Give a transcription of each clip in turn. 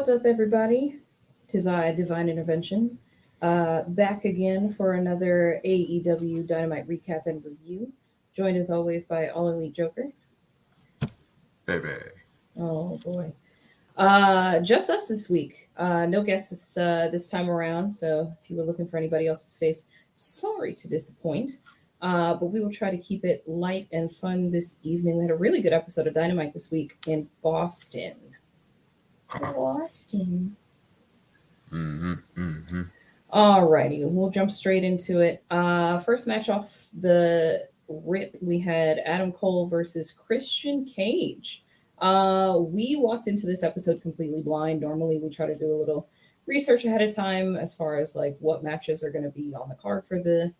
What's up, everybody? Tis I, Divine Intervention, back again for another AEW Dynamite recap and review. Joined as always by All Elite Joker. Baby. Oh boy. Just us this week. No guests this time around. So if you were looking for anybody else's face, sorry to disappoint. But we will try to keep it light and fun this evening. We had a really good episode of Dynamite this week in Boston. Alrighty, we'll jump straight into it. First match off the rip, we had Adam Cole versus Christian Cage. We walked into this episode completely blind. Normally, we try to do a little research ahead of time as far as like what matches are going to be on the card for the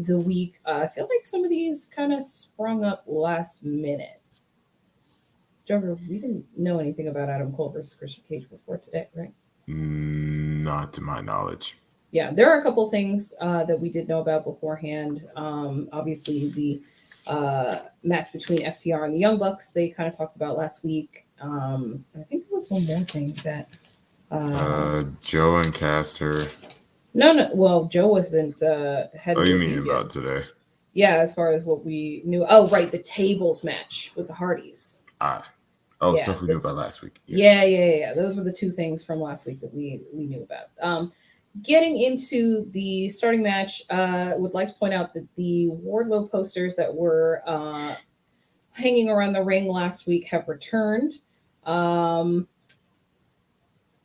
week. I feel like some of these kind of sprung up last minute. Joker, we didn't know anything about Adam Cole versus Christian Cage before today, right? Not to my knowledge. Yeah, there are a couple things that we did know about beforehand. Obviously, the match between FTR and the Young Bucks, they kind of talked about last week. I think there was one more thing that... Joe and Caster. No. Well, Joe wasn't head. Oh, you mean about today? Yeah, as far as what we knew. Oh, right, the tables match with the Hardys. Stuff we knew about last week. Yes. Yeah. Those were the two things from last week that we knew about. Getting into the starting match, would like to point out that the Wardlow posters that were hanging around the ring last week have returned.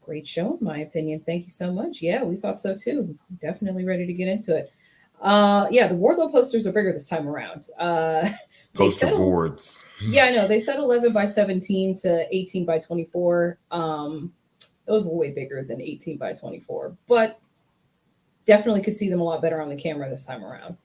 Great show, in my opinion. Thank you so much. Yeah, we thought so too. Definitely ready to get into it. The Wardlow posters are bigger this time around. Poster boards. Yeah, I know. They said 11 by 17 to 18 by 24. Those were way bigger than 18 by 24, but definitely could see them a lot better on the camera this time around.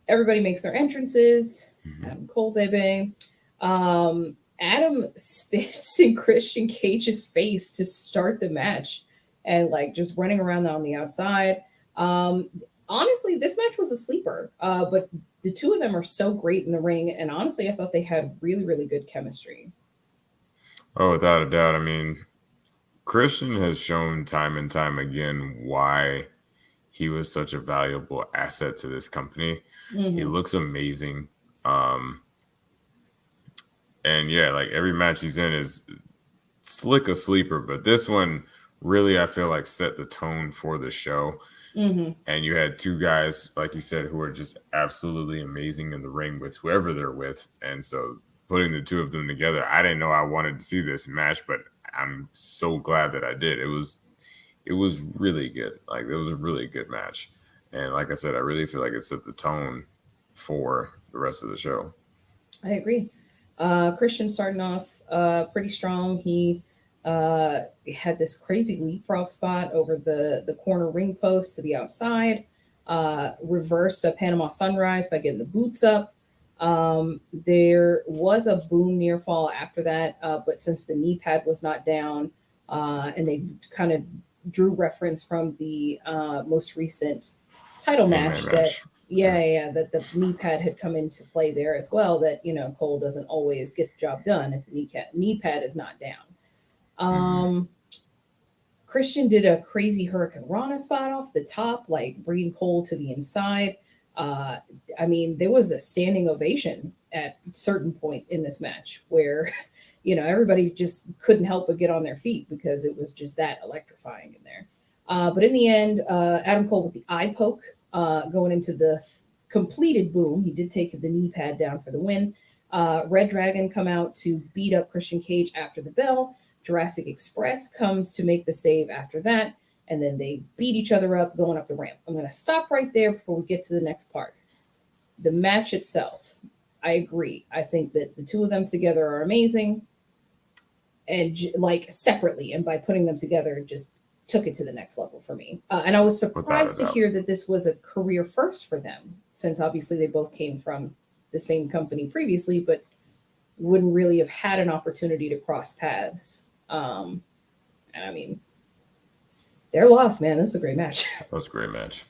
Everybody makes their entrances. Adam Cole, baby. Adam spits in Christian Cage's face to start the match and like just running around on the outside. Honestly, this match was a sleeper, but the two of them are so great in the ring. And honestly, I thought they had really, really good chemistry. Oh, without a doubt. I mean, Christian has shown time and time again why he was such a valuable asset to this company. He looks amazing. And yeah, like every match he's in is slick a sleeper, but this one really, I feel like, set the tone for the show. And you had two guys, like you said, who are just absolutely amazing in the ring with whoever they're with. And so putting the two of them together, I didn't know I wanted to see this match, but I'm so glad that I did. It was really good. Like, it was a really good match. And like I said, I really feel like it set the tone for the rest of the show. I agree. Christian starting off pretty strong. He had this crazy leapfrog spot over the corner ring post to the outside, reversed a Panama Sunrise by getting the boots up. There was a boom near fall after that, but since the knee pad was not down, and they kind of drew reference from the most recent title match that the knee pad had come into play there as well, that, you know, Cole doesn't always get the job done if the knee pad is not down. Christian did a crazy Hurricane Rana spot off the top, like bringing Cole to the inside. I mean, there was a standing ovation at a certain point in this match where, you know, everybody just couldn't help but get on their feet because it was just that electrifying in there. But in the end, Adam Cole with the eye poke, going into the completed boom. He did take the knee pad down for the win. Red Dragon come out to beat up Christian Cage after the bell. Jurassic Express comes to make the save after that, and then they beat each other up going up the ramp. I'm going to stop right there before we get to the next part. The match itself, I agree. I think that the two of them together are amazing, and like separately, and by putting them together, just took it to the next level for me. And I was surprised to hear that this was a career first for them, since obviously they both came from the same company previously, but wouldn't really have had an opportunity to cross paths. And I mean, they're lost, man. This is a great match. That was a great match.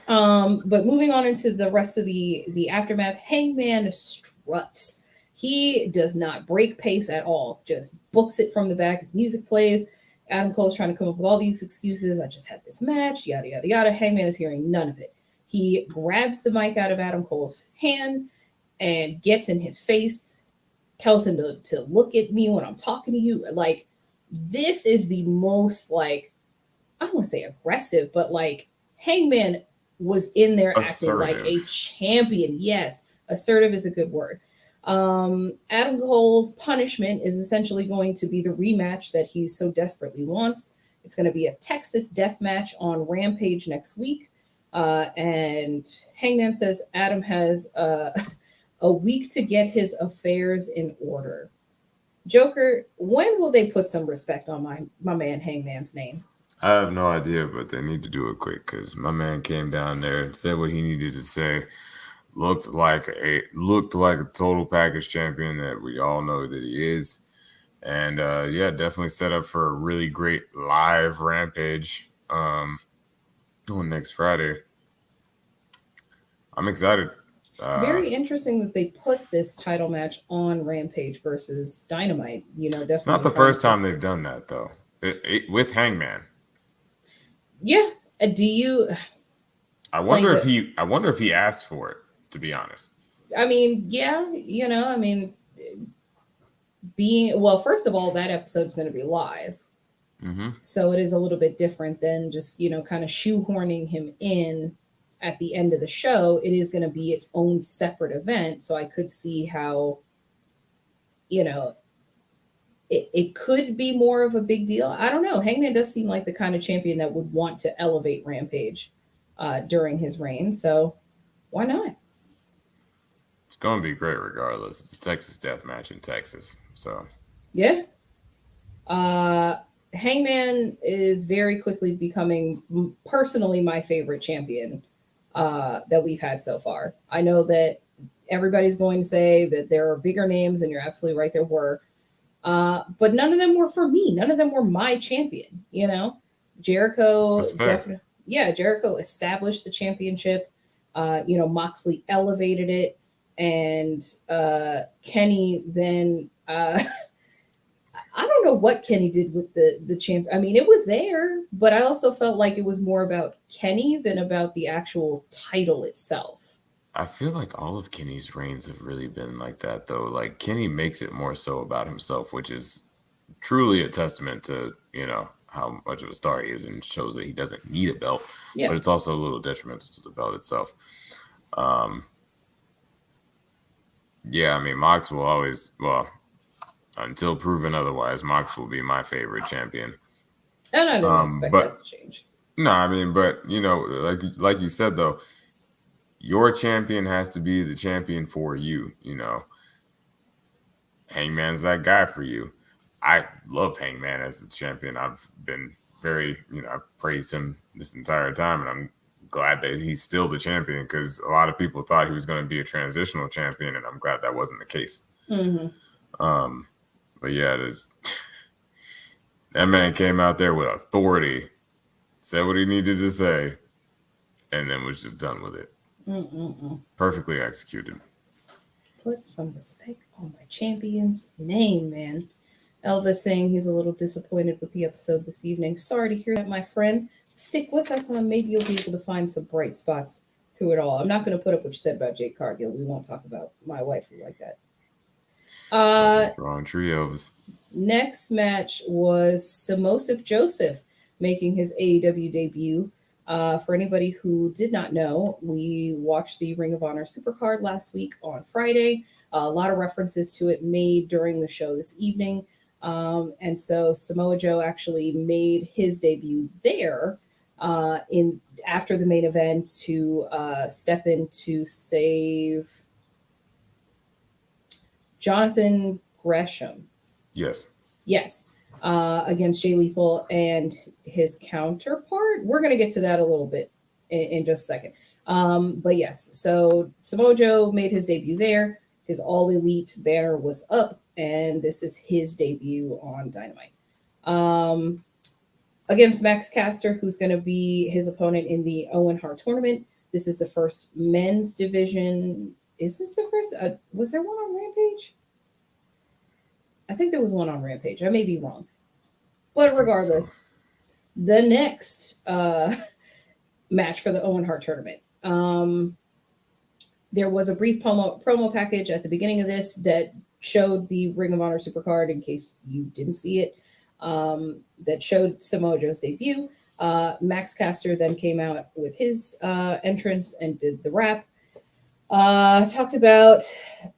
But moving on into the rest of the aftermath, Hangman struts He does not break pace at all, just books it from the back. His music plays. Adam Cole's trying to come up with all these excuses. I just had this match, yada, yada, yada. Hangman is hearing none of it. He grabs the mic out of Adam Cole's hand and gets in his face, tells him to look at me when I'm talking to you. Like, this is the most, like, I don't want to say aggressive, but like Hangman was in there acting like a champion. Yes, assertive is a good word. Adam Cole's punishment is essentially going to be the rematch that he so desperately wants. It's going to be a Texas death match on Rampage next week. And Hangman says Adam has a week to get his affairs in order. Joker, when will they put some respect on my man Hangman's name? I have no idea, but they need to do it quick because my man came down there, said what he needed to say, looked like a total package champion that we all know that he is, and yeah, definitely set up for a really great live Rampage on next Friday. I'm excited. Very interesting that they put this title match on Rampage versus Dynamite. You know, definitely. It's not the first time they've done that though. With Hangman. Yeah. Do you? I wonder if he asked for it. To be honest. I mean, yeah. You know, I mean, first of all, that episode's going to be live, so it is a little bit different than just kind of shoehorning him in at the end of the show. It is going to be its own separate event, so I could see how, it could be more of a big deal. I don't know. Hangman does seem like the kind of champion that would want to elevate Rampage during his reign, so why not? It's going to be great regardless. It's a Texas death match in Texas, so. Yeah. Hangman is very quickly becoming personally my favorite champion that we've had so far. I know that everybody's going to say that there are bigger names, and you're absolutely right, there were. But none of them were for me. None of them were my champion, Jericho definitely. Yeah, Jericho established the championship. Moxley elevated it. And Kenny then I don't know what Kenny did with the champ. I mean, it was there, but I also felt like it was more about Kenny than about the actual title itself. I feel like all of Kenny's reigns have really been like that, though. Like, Kenny makes it more so about himself, which is truly a testament to, how much of a star he is, and shows that he doesn't need a belt. Yeah. But it's also a little detrimental to the belt itself. Yeah, I mean, Mox will always, until proven otherwise, Mox will be my favorite champion. And I don't expect that to change. No, I mean, but, like you said, though, your champion has to be the champion for you, Hangman's that guy for you. I love Hangman as the champion. I've been very, I've praised him this entire time, and I'm glad that he's still the champion, because a lot of people thought he was going to be a transitional champion, and I'm glad that wasn't the case. But yeah, that man came out there with authority, said what he needed to say, and then was just done with it. Perfectly executed. Put some respect on my champion's name, man. Elvis saying he's a little disappointed with the episode this evening. Sorry to hear that, my friend. Stick with us, and maybe you'll be able to find some bright spots through it all. I'm not going to put up what you said about Jade Cargill. We won't talk about my wife like that. Wrong trios. Next match was Samoa Joseph making his AEW debut. For anybody who did not know, we watched the Ring of Honor Supercard last week on Friday. A lot of references to it made during the show this evening. And so Samoa Joe actually made his debut there after the main event to step in to save Jonathan Gresham. Yes. Against Jay Lethal and his counterpart. We're going to get to that a little bit in just a second. But yes, so Samoa Joe made his debut there. His All Elite banner was up, and this is his debut on Dynamite. Against Max Caster, who's going to be his opponent in the Owen Hart tournament. This is the first men's division. Is this the first? Was there one on Rampage? I think there was one on Rampage. I may be wrong. But regardless, the next match for the Owen Hart tournament. There was a brief promo package at the beginning of this that showed the Ring of Honor Supercard, in case you didn't see it, that showed Samoa Joe's debut. Max Caster then came out with his entrance and did the rap. Talked about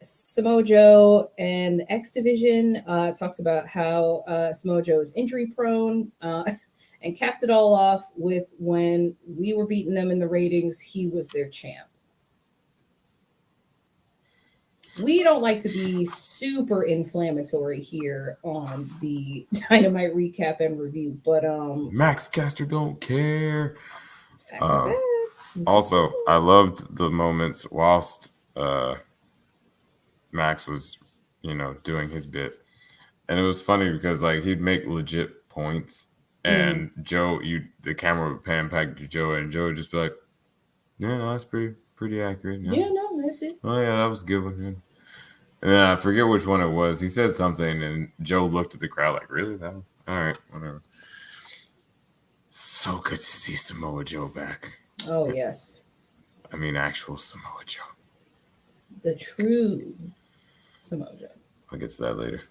Samoa Joe and the X Division. Talks about how Samoa Joe is injury prone, and capped it all off with when we were beating them in the ratings, he was their champ. We don't like to be super inflammatory here on the Dynamite recap and review, but Max Caster don't care. Facts are facts. Also, I loved the moments whilst Max was, doing his bit, and it was funny because like he'd make legit points, and Joe, the camera would pan back to Joe, and Joe would just be like, "Yeah, no, that's pretty accurate." Yeah, no, that did. Oh yeah, that was a good one. Yeah. And then I forget which one it was. He said something, and Joe looked at the crowd like, "Really? That one? All right, whatever." So good to see Samoa Joe back. Oh yes. I mean, actual Samoa Joe. The true Samoa Joe. I'll get to that later.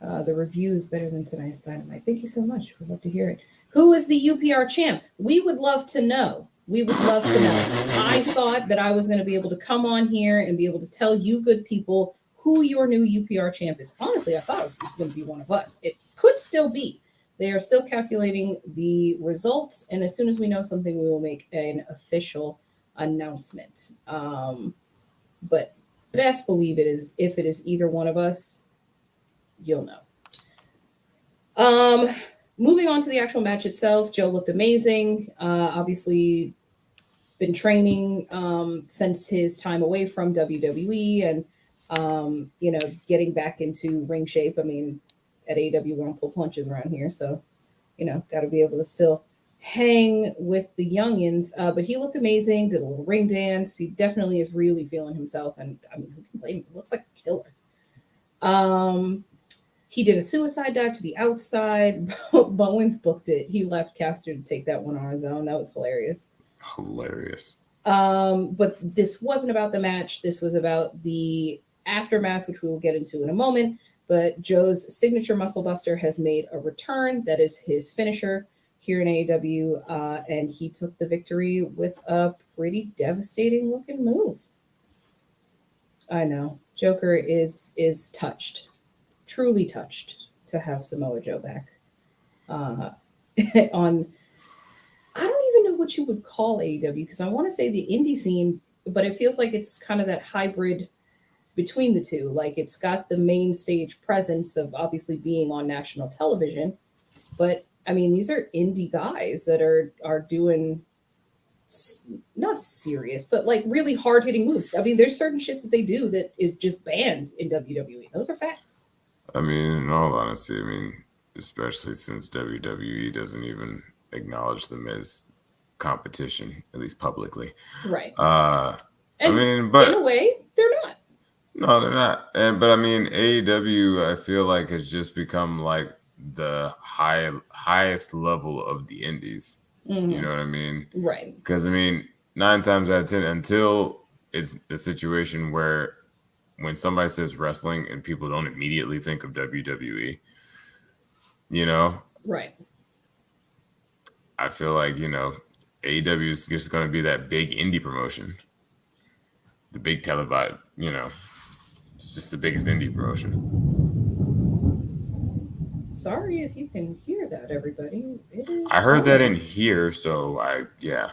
The review is better than tonight's Dynamite. Thank you so much. We'd love to hear it. Who is the UPR champ? We would love to know. We would love to know. I thought that I was going to be able to come on here and be able to tell you good people who your new UPR champ is. Honestly, I thought it was going to be one of us. It could still be. They are still calculating the results, and as soon as we know something, we will make an official announcement. But best believe it is, if it is either one of us, you'll know. Moving on to the actual match itself, Joe looked amazing. Obviously, been training since his time away from WWE, and getting back into ring shape. I mean, at AEW, we don't pull punches around here, so got to be able to still hang with the youngins. But he looked amazing. Did a little ring dance. He definitely is really feeling himself, and I mean, who can blame him? He looks like a killer. He did a suicide dive to the outside. Bowens booked it. He left Caster to take that one on his own. That was hilarious. Hilarious. But this wasn't about the match. This was about the aftermath, which we will get into in a moment. But Joe's signature muscle buster has made a return. That is his finisher here in AEW. And he took the victory with a pretty devastating looking move. I know. Joker is touched. Truly touched to have Samoa Joe back on. I don't even know what you would call AEW, because I want to say the indie scene, but it feels like it's kind of that hybrid between the two. Like, it's got the main stage presence of obviously being on national television, but I mean, these are indie guys that are doing not serious, but like really hard hitting moves. I mean, there's certain shit that they do that is just banned in WWE. Those are facts. I mean, in all honesty, especially since WWE doesn't even acknowledge them as competition, at least publicly. Right. But in a way, they're not. No, they're not. But I mean, AEW, I feel like, has just become like the highest level of the indies. Mm-hmm. You know what I mean? Right. Because 9 times out of 10, until it's a situation where when somebody says wrestling and people don't immediately think of WWE, right. I feel like, AEW is just going to be that big indie promotion, the big televised, it's just the biggest indie promotion. Sorry if you can hear that, everybody. It is. I heard that in here, so yeah.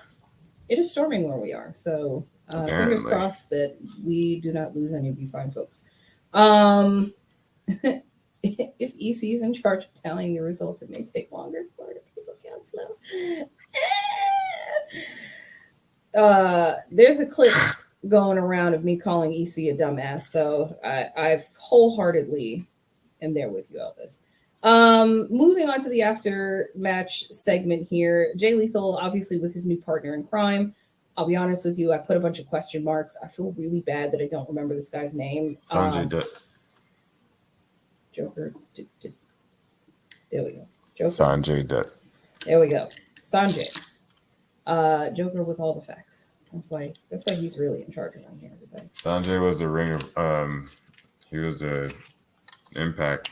It is storming where we are, so fingers crossed that we do not lose any of you fine folks. If EC is in charge of tallying the results, it may take longer. Florida people count slow. There's a clip going around of me calling EC a dumbass, so I've wholeheartedly am there with you, Elvis. Moving on to the after match segment here. Jay Lethal, obviously with his new partner in crime. I'll be honest with you, I put a bunch of question marks. I feel really bad that I don't remember this guy's name. Sanjay Dutt. Joker. There we go. Joker. Sanjay Dutt. There we go. Sanjay. Joker with all the facts. That's why he's really in charge around here, everybody. Sanjay was he was a Impact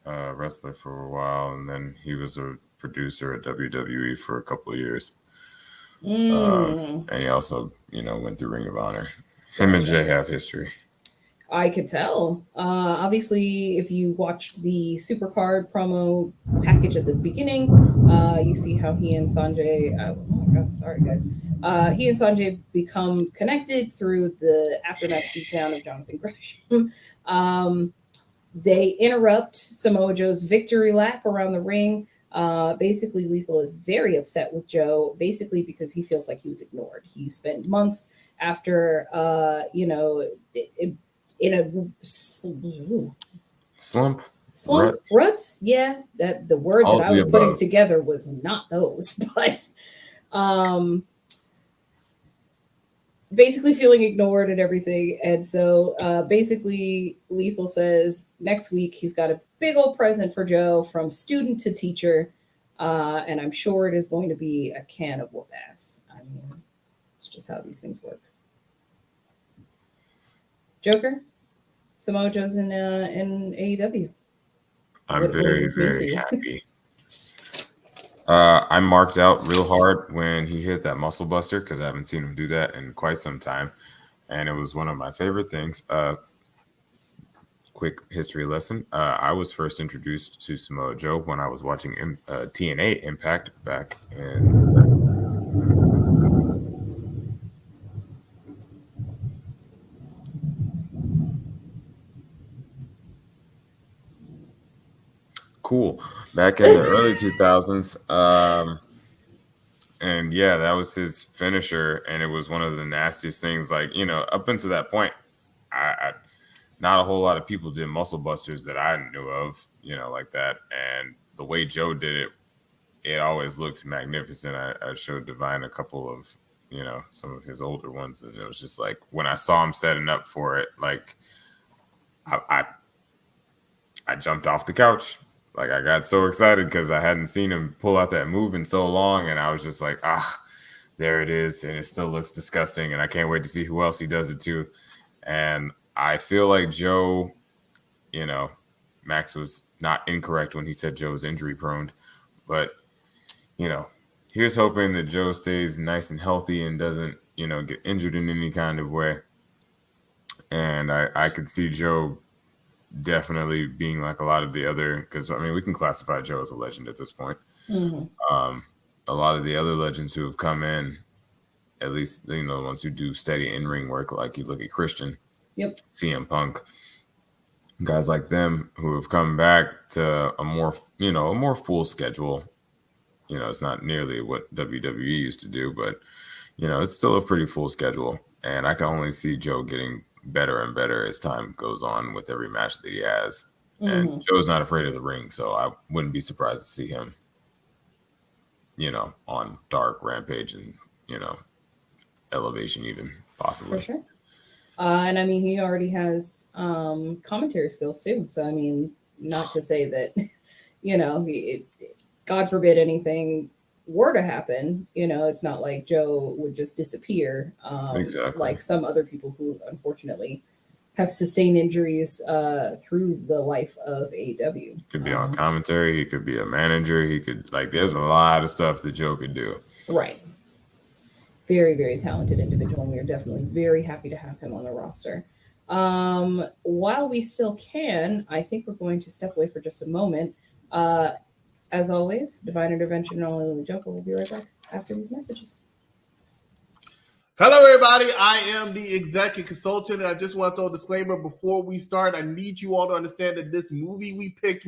wrestler for a while, and then he was a producer at WWE for a couple of years. And he also, went through Ring of Honor. Him and Jay have history. I could tell. Obviously, if you watched the Supercard promo package at the beginning, you see how he and Sanjay, oh my God, sorry guys. He and Sanjay become connected through the aftermath beatdown of Jonathan Gresham. They interrupt Samoa Joe's victory lap around the ring. Basically, Lethal is very upset with Joe, basically because he feels like he was ignored. He spent months after, in a slump rut. Yeah, that the word all that I was putting together was not those, but basically feeling ignored and everything. And so basically Lethal says next week he's got a big old present for Joe from student to teacher, and I'm sure it is going to be a can of whoop ass. I mean, it's just how these things work. Joker, Samoa Joe's in AEW. I'm very happy. I marked out real hard when he hit that muscle buster because I haven't seen him do that in quite some time, and it was one of my favorite things. Quick history lesson. I was first introduced to Samoa Joe when I was watching TNA Impact back in. Cool. Back in the early 2000s. And yeah, that was his finisher. And it was one of the nastiest things. Like, up until that point, I not a whole lot of people did muscle busters that I knew of, like that. And the way Joe did it, it always looked magnificent. I showed Divine a couple of, some of his older ones. And it was just like, when I saw him setting up for it, like, I jumped off the couch. Like, I got so excited because I hadn't seen him pull out that move in so long. And I was just like, there it is. And it still looks disgusting. And I can't wait to see who else he does it to. And I feel like Joe, Max was not incorrect when he said Joe was injury prone. But, here's hoping that Joe stays nice and healthy and doesn't, get injured in any kind of way. And I could see Joe definitely being like a lot of the other, because we can classify Joe as a legend at this point. Mm-hmm. A lot of the other legends who have come in, at least the ones who do steady in-ring work, like you look at Christian, CM Punk, guys like them who have come back to a more full schedule. It's not nearly what WWE used to do, but it's still a pretty full schedule, and I can only see Joe getting better and better as time goes on with every match that he has. Mm-hmm. And Joe's not afraid of the ring, so I wouldn't be surprised to see him, on Dark, Rampage, and, Elevation even, possibly. For sure. And he already has commentary skills too. So, not to say that, God forbid anything were to happen, it's not like Joe would just disappear. Exactly. Like some other people who unfortunately have sustained injuries through the life of AEW. Could be on commentary. He could be a manager. He could, there's a lot of stuff that Joe could do. Right. Very, very talented individual. And we are definitely very happy to have him on the roster. While we still can, I think we're going to step away for just a moment. As always, Divine Intervention and Only the Joker will be right back after these messages. Hello, everybody. I am the executive consultant, and I just want to throw a disclaimer before we start. I need you all to understand that this movie we picked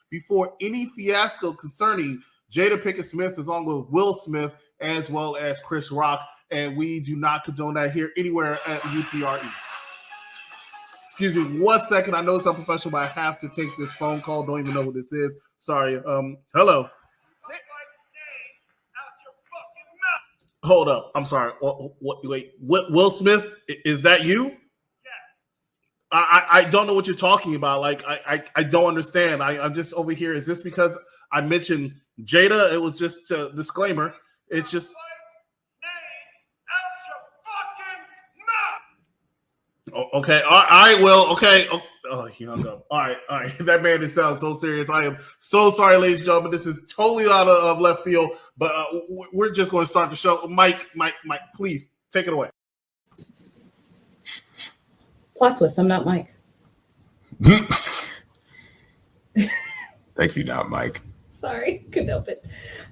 before any fiasco concerning Jada Pinkett Smith, along with Will Smith, as well as Chris Rock, and we do not condone that here anywhere at UPRE. Excuse me 1 second. I know it's unprofessional, but I have to take this phone call. Don't even know who this is. Sorry. Hello. Hold up. I'm sorry. Wait. Will Smith? Is that you? I don't know what you're talking about. Like, I don't understand. I'm just over here. Is this because I mentioned Jada? It was just a disclaimer. It's just. Oh, okay. All right. Well, okay. Oh, he hung up. All right. That man is sounds so serious. I am so sorry, ladies and gentlemen. This is totally out of left field, but we're just going to start the show. Mike, please take it away. Plot twist, I'm not Mike. Thank you, not Mike. Sorry, couldn't help it.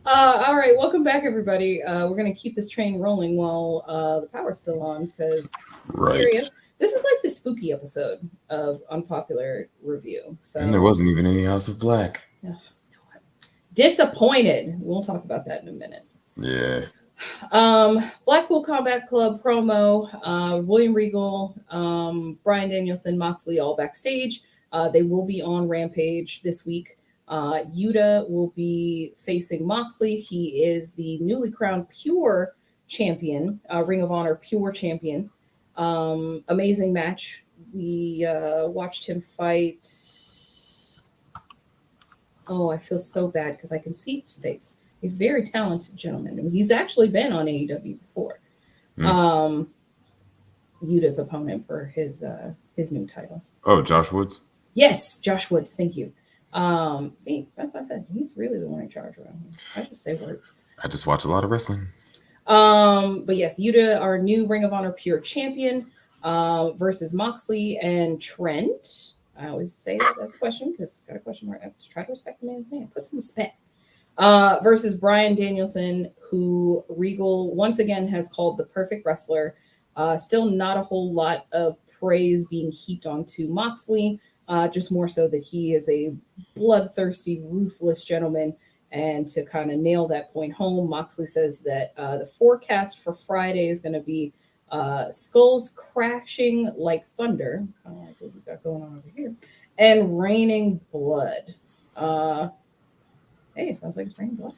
All right, welcome back, everybody. We're going to keep this train rolling while the power's still on because this is like the spooky episode of Unpopular Review. So, and there wasn't even any House of Black. Disappointed. We'll talk about that in a minute. Yeah. Blackpool Combat Club promo, William Regal, Bryan Danielson, Moxley all backstage. They will be on Rampage this week. Yuta will be facing Moxley. He is the newly crowned Pure champion, Ring of Honor Pure champion. Amazing match. We watched him fight. Oh, I feel so bad because I can see his face. He's a very talented gentleman. And he's actually been on AEW before. Yuta's opponent for his new title. Oh, Josh Woods? Yes, Josh Woods. Thank you. See, that's what I said. He's really the one in charge around here. I just say words. I just watch a lot of wrestling. But yes, Yuta, our new Ring of Honor Pure champion, versus Moxley and Trent. I always say that that's a question because it's got a question mark. I have to try to respect the man's name. Put some respect. Versus Bryan Danielson, who Regal once again has called the perfect wrestler. Still not a whole lot of praise being heaped onto Moxley, just more so that he is a bloodthirsty, ruthless gentleman. And to kind of nail that point home, Moxley says that the forecast for Friday is going to be skulls crashing like thunder, kind of like what we got going on over here, and raining blood. Hey, it sounds like it's raining blood.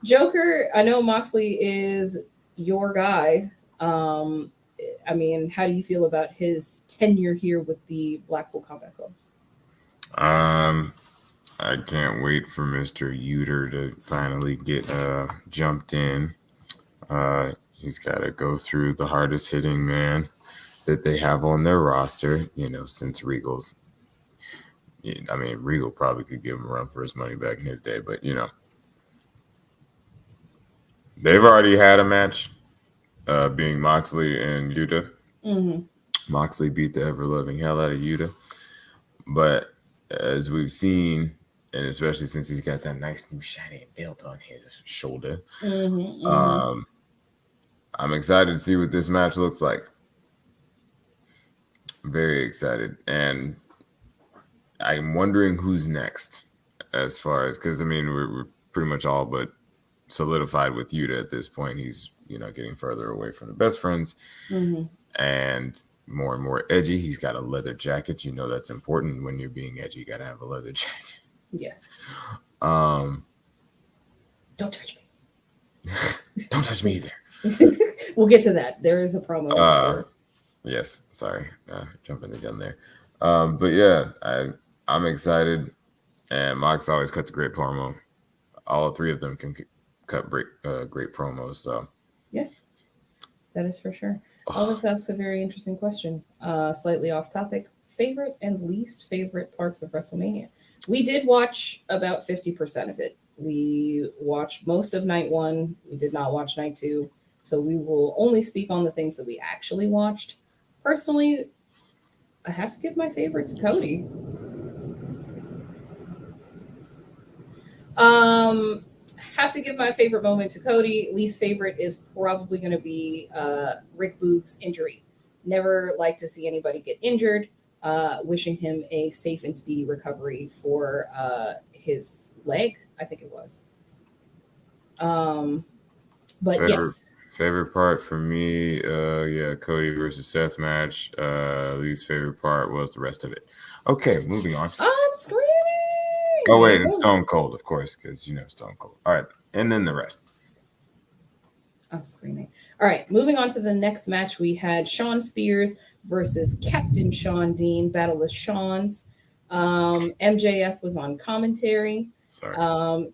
Joker, I know Moxley is your guy. I mean, how do you feel about his tenure here with the Blackpool Combat Club? I can't wait for Mr. Uter to finally get jumped in. He's got to go through the hardest hitting man that they have on their roster, since Regal's. I mean, Regal probably could give him a run for his money back in his day, but, they've already had a match, being Moxley and Yuta. Mm-hmm. Moxley beat the ever-loving hell out of Yuta. But as we've seen, and especially since he's got that nice new shiny belt on his shoulder, I'm excited to see what this match looks like. Very excited. And I'm wondering who's next as far as, because, I mean, we're pretty much all but solidified with Yuta at this point. He's, getting further away from the best friends and more edgy. He's got a leather jacket. That's important when you're being edgy. You got to have a leather jacket. Yes. Don't touch me. Don't touch me either. We'll get to that. There is a promo. Yes. Sorry. Jumping the gun there. But yeah, I'm excited. And Mox always cuts a great promo. All three of them can cut great promos. So yeah, that is for sure. Elvis asks a very interesting question. Slightly off topic. Favorite and least favorite parts of WrestleMania? We did watch about 50% of it. We watched most of night one. We did not watch night two. So we will only speak on the things that we actually watched. Personally, I have to give my favorite to Cody. Have to give my favorite moment to Cody. Least favorite is probably going to be Rick Boogs' injury. Never like to see anybody get injured. Wishing him a safe and speedy recovery for his leg, I think it was. But yes. Favorite part for me, Cody versus Seth match. Least favorite part was the rest of it. Okay, moving on. I'm screaming. Oh, wait, and Stone Cold, of course, because Stone Cold. All right, and then the rest. I'm screaming. All right, moving on to the next match. We had Shawn Spears versus Captain Shawn Dean, Battle of Shawns. MJF was on commentary. Sorry.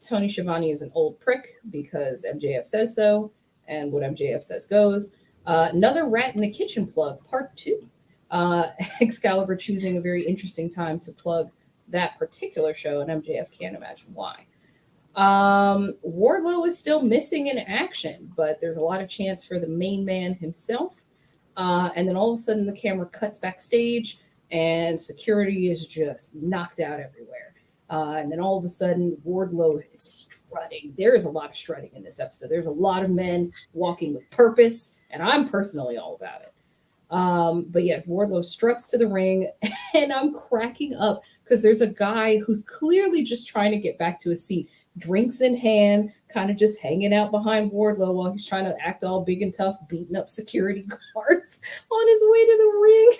Tony Schiavone is an old prick because MJF says so, and what MJF says goes. Another Rat in the Kitchen plug, part 2. Excalibur choosing a very interesting time to plug that particular show, and MJF can't imagine why. Wardlow is still missing in action, but there's a lot of chance for the main man himself. And then all of a sudden the camera cuts backstage and security is just knocked out everywhere. And then all of a sudden Wardlow is strutting. There is a lot of strutting in this episode. There's a lot of men walking with purpose, and I'm personally all about it. But yes, Wardlow struts to the ring, and I'm cracking up because there's a guy who's clearly just trying to get back to his seat, drinks in hand, kind of just hanging out behind Wardlow while he's trying to act all big and tough, beating up security guards on his way to the ring.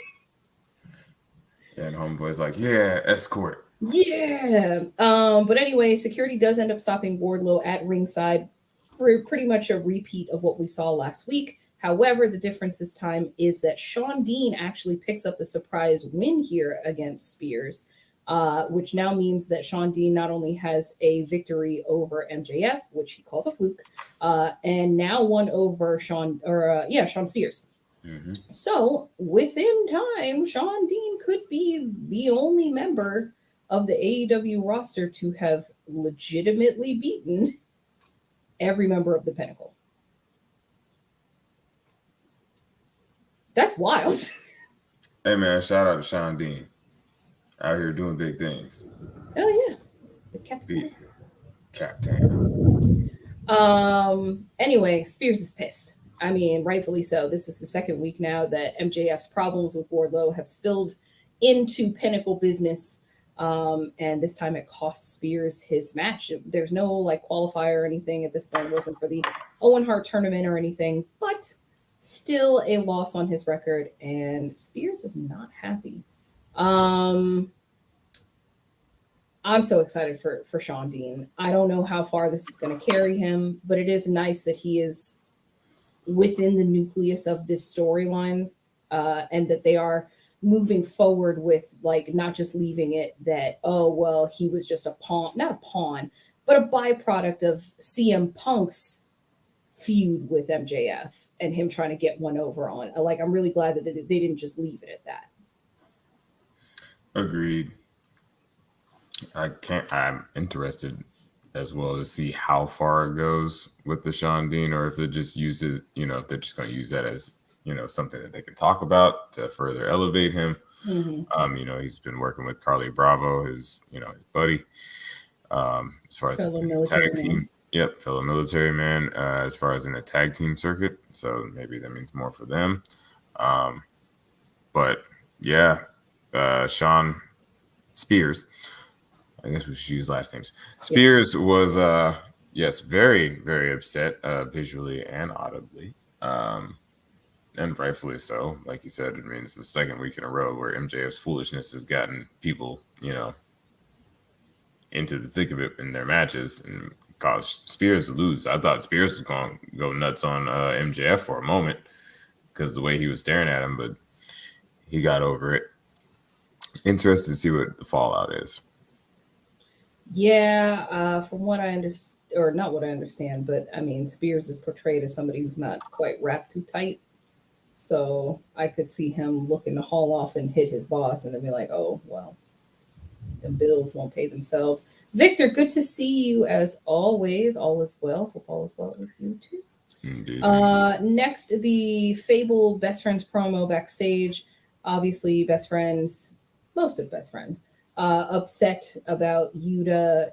And homeboy's like, yeah, escort. Yeah. But anyway, security does end up stopping Wardlow at ringside for pretty much a repeat of what we saw last week. However, the difference this time is that Shawn Dean actually picks up the surprise win here against Spears, which now means that Shawn Dean not only has a victory over MJF, which he calls a fluke, and now one over Shawn Spears. Mm-hmm. So within time, Shawn Dean could be the only member of the AEW roster to have legitimately beaten every member of the Pinnacle. That's wild. Hey man, shout out to Shawn Dean. Out here doing big things. Oh yeah. The captain. Anyway, Spears is pissed. I mean, rightfully so. This is the second week now that MJF's problems with Wardlow have spilled into Pinnacle business. And this time it cost Spears his match. There's no like qualifier or anything at this point. It wasn't for the Owen Hart tournament or anything, but still a loss on his record, and Spears is not happy. I'm so excited for Shawn Dean. I don't know how far this is going to carry him, but it is nice that he is within the nucleus of this storyline, and that they are moving forward with like not just leaving it that, oh, well, he was just a pawn, not a pawn, but a byproduct of CM Punk's feud with MJF and him trying to get one over on. Like, I'm really glad that they didn't just leave it at that. Agreed. I'm interested as well to see how far it goes with the Shawn Dean, or if it just uses, if they're just going to use that as, something that they can talk about to further elevate him. Mm-hmm. He's been working with Carly Bravo, his buddy, as far as a tag team. Yep, fellow military man, as far as in a tag team circuit. So maybe that means more for them. But yeah, Shawn Spears, I guess we should use last names. Spears was, yes, very, very upset visually and audibly. And rightfully so. Like you said, I mean, it's the second week in a row where MJF's foolishness has gotten people, into the thick of it in their matches and caused Spears to lose. I thought Spears was going to go nuts on MJF for a moment because the way he was staring at him, but he got over it. Interested to see what the fallout is. Yeah, from what I understand, or not what I understand, but I mean, Spears is portrayed as somebody who's not quite wrapped too tight. So I could see him looking to haul off and hit his boss and then be like, oh, well, the bills won't pay themselves. Victor, good to see you as always. All is well. Hope all is well with you too. Indeed. Next, the fabled Best Friends promo backstage. Obviously, Best Friends, most of Best Friends, upset about Yuta,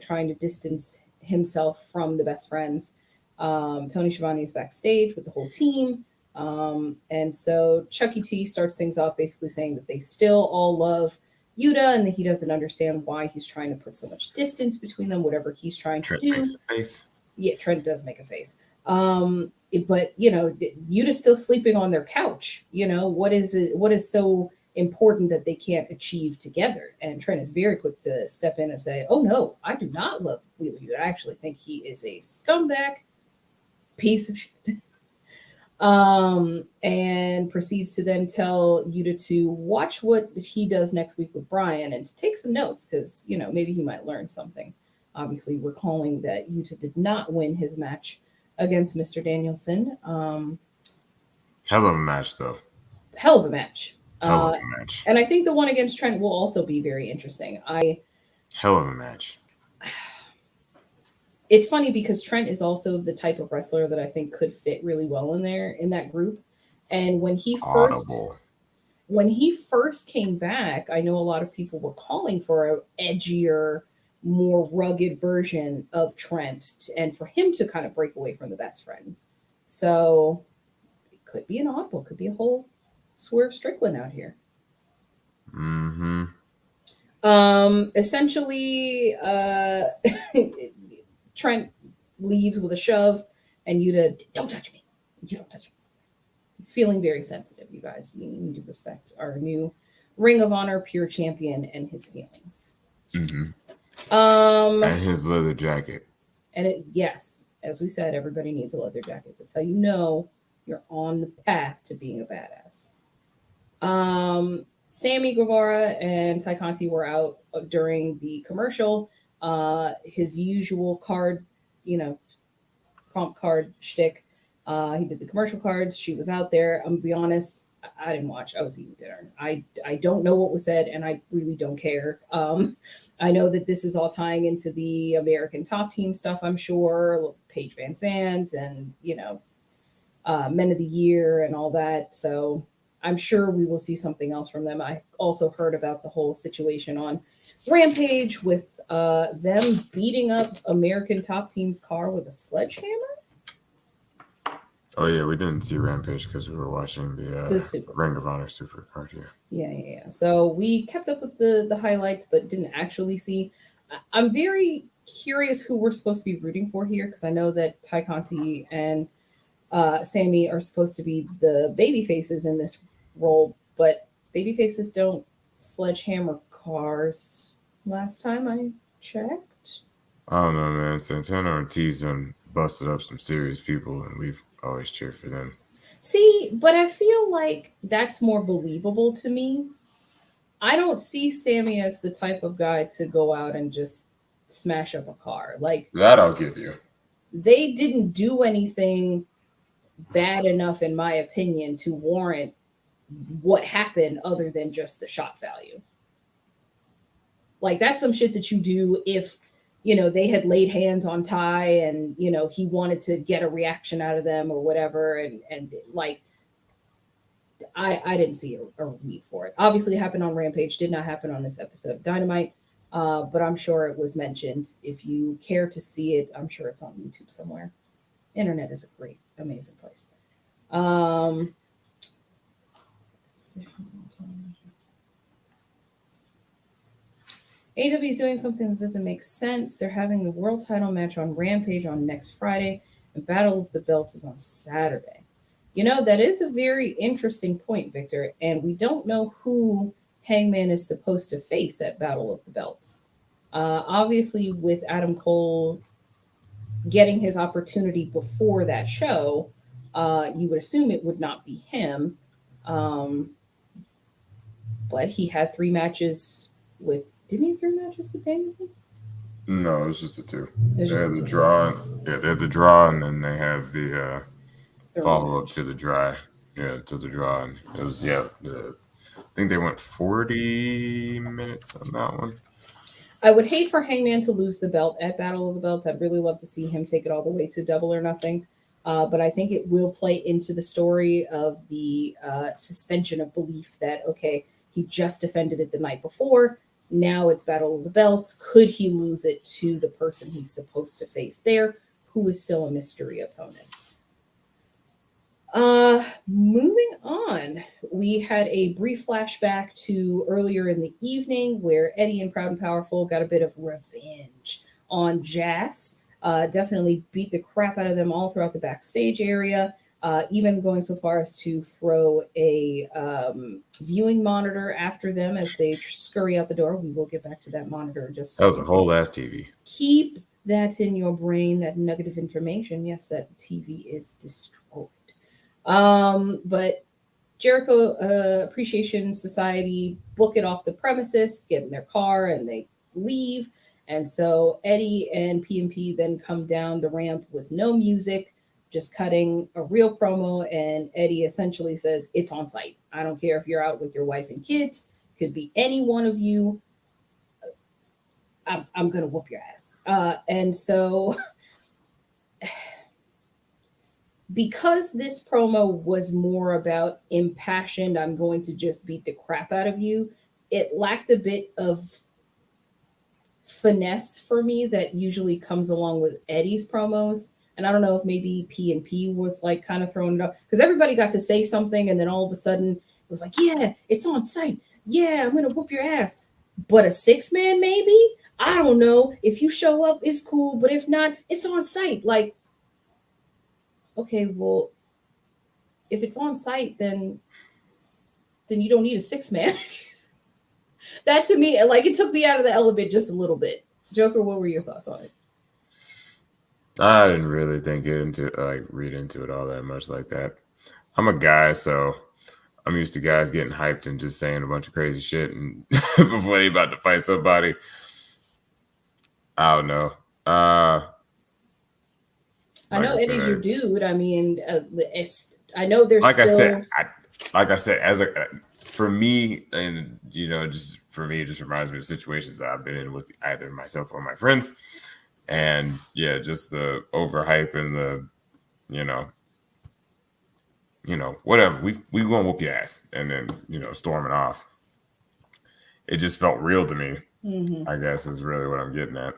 trying to distance himself from the Best Friends. Tony Schiavone is backstage with the whole team. And so Chucky T starts things off basically saying that they still all love Yuta and that he doesn't understand why he's trying to put so much distance between them, whatever he's trying to do. Makes a face. Yeah, Trent does make a face. But Yuta's still sleeping on their couch. What is it? What is so important that they can't achieve together? And Trent is very quick to step in and say, oh no, I do not love Wheeler Yuta. I actually think he is a scumbag piece of shit. And proceeds to then tell Yuta to watch what he does next week with Brian and to take some notes because, you know, maybe he might learn something. Obviously, recalling that Yuta did not win his match against Mr. Danielson. Hell of a match, though. Hell of a match. Hell of a match. And I think the one against Trent will also be very interesting. Hell of a match. It's funny because Trent is also the type of wrestler that I think could fit really well in that group. And when he first came back, I know a lot of people were calling for an edgier, more rugged version of Trent and for him to kind of break away from the best friends. So it could be an oddball, could be a whole Swerve Strickland out here. Mm-hmm. Essentially, Trent leaves with a shove, and Yuta, don't touch me. You don't touch me. He's feeling very sensitive, you guys. You need to respect our new Ring of Honor pure champion and his feelings. Mm-hmm. And his leather jacket. And yes, as we said, everybody needs a leather jacket. That's how you know you're on the path to being a badass. Sammy Guevara and Ty Conti were out during the commercial. His usual card, prompt card shtick. He did the commercial cards. She was out there. I'm gonna be honest, I didn't watch. I was eating dinner. I don't know what was said, and I really don't care. I know that this is all tying into the American Top Team stuff, I'm sure. Paige Van Zandt and, Men of the Year and all that. So I'm sure we will see something else from them. I also heard about the whole situation on Rampage with them beating up American Top Team's car with a sledgehammer. Oh, yeah, we didn't see Rampage because we were watching the Ring of Honor Supercard here. Yeah. So we kept up with the highlights, but didn't actually see. I'm very curious who we're supposed to be rooting for here because I know that Ty Conti and Sammy are supposed to be the baby faces in this role, but baby faces don't sledgehammer cars last time I checked. I don't know, man. Santana Ortiz busted up some serious people, and we've always cheered for them. See, but I feel like that's more believable to me. I don't see Sammy as the type of guy to go out and just smash up a car. Like that I'll give you. They didn't do anything bad enough, in my opinion, to warrant what happened other than just the shock value. Like that's some shit that you do if they had laid hands on Ty and, he wanted to get a reaction out of them or whatever. And like, I didn't see a need for it. Obviously it happened on Rampage, did not happen on this episode of Dynamite. But I'm sure it was mentioned. If you care to see it, I'm sure it's on YouTube somewhere. Internet is a great, amazing place. AEW is doing something that doesn't make sense. They're having the world title match on Rampage on next Friday, and Battle of the Belts is on Saturday. That is a very interesting point, Victor, and we don't know who Hangman is supposed to face at Battle of the Belts. Obviously, with Adam Cole getting his opportunity before that show, you would assume it would not be him. But he had 3 matches with... Didn't he have 3 matches with Danielson? No, it was just the 2. They had the draw. Yeah, they had the draw, and then they have the follow-up to the draw. Yeah, to the draw. And it was, I think they went 40 minutes on that one. I would hate for Hangman to lose the belt at Battle of the Belts. I'd really love to see him take it all the way to Double or Nothing. But I think it will play into the story of the suspension of belief that, okay, he just defended it the night before. Now it's Battle of the Belts. Could he lose it to the person he's supposed to face there, who is still a mystery opponent? Moving on, we had a brief flashback to earlier in the evening where Eddie and Proud and Powerful got a bit of revenge on Jazz. Definitely beat the crap out of them all throughout the backstage area. Even going so far as to throw a viewing monitor after them as they scurry out the door. We will get back to that monitor. That was a whole ass TV. Keep that in your brain, that nugget of information. Yes, that TV is destroyed. But Jericho Appreciation Society book it off the premises, get in their car, and they leave. And so Eddie and P&P then come down the ramp with no music, just cutting a real promo. And Eddie essentially says, it's on site. I don't care if you're out with your wife and kids. Could be any one of you. I'm going to whoop your ass. And so because this promo was more about impassioned, I'm going to just beat the crap out of you, it lacked a bit of finesse for me that usually comes along with Eddie's promos. And I don't know if maybe P&P was like kind of throwing it up because everybody got to say something, and then all of a sudden it was like, yeah, it's on site. Yeah, I'm gonna whoop your ass. But a 6-man, maybe? I don't know. If you show up, it's cool, but if not, it's on site. Like, okay, well, if it's on site, then you don't need a 6-man. That to me, like, it took me out of the element just a little bit. Joker, what were your thoughts on it? I didn't really read into it all that much like that. I'm a guy, so I'm used to guys getting hyped and just saying a bunch of crazy shit and before they about to fight somebody. I don't know. I know Eddie's your dude. I mean, I know there's like I said, for me, and just for me, it just reminds me of situations that I've been in with either myself or my friends, and yeah, just the overhype and the, whatever. We gonna whoop your ass, and then storming off. It just felt real to me. Mm-hmm. I guess is really what I'm getting at.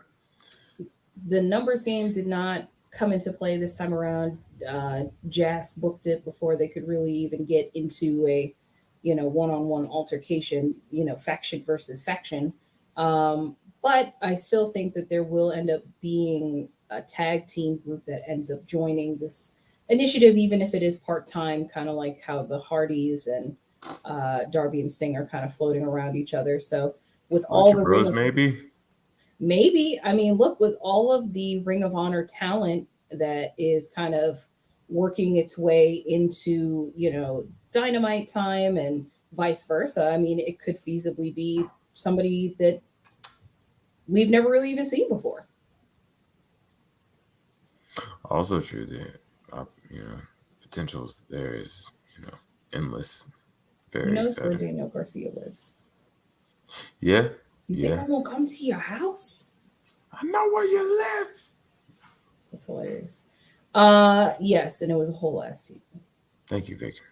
The numbers game did not come into play this time around. Jazz booked it before they could really even get into a one-on-one altercation, faction versus faction. But I still think that there will end up being a tag team group that ends up joining this initiative, even if it is part-time, kind of like how the Hardys and Darby and Sting are kind of floating around each other. So with all the Bros, maybe. I mean, look, with all of the Ring of Honor talent that is kind of working its way into, Dynamite time and vice versa. I mean, it could feasibly be somebody that we've never really even seen before. Also true that, potentials there is, endless. Very Who knows where Daniel Garcia lives? Yeah. You think I'm going to come to your house? I know where you live. That's hilarious. Yes, and it was a whole ass season. Thank you, Victor.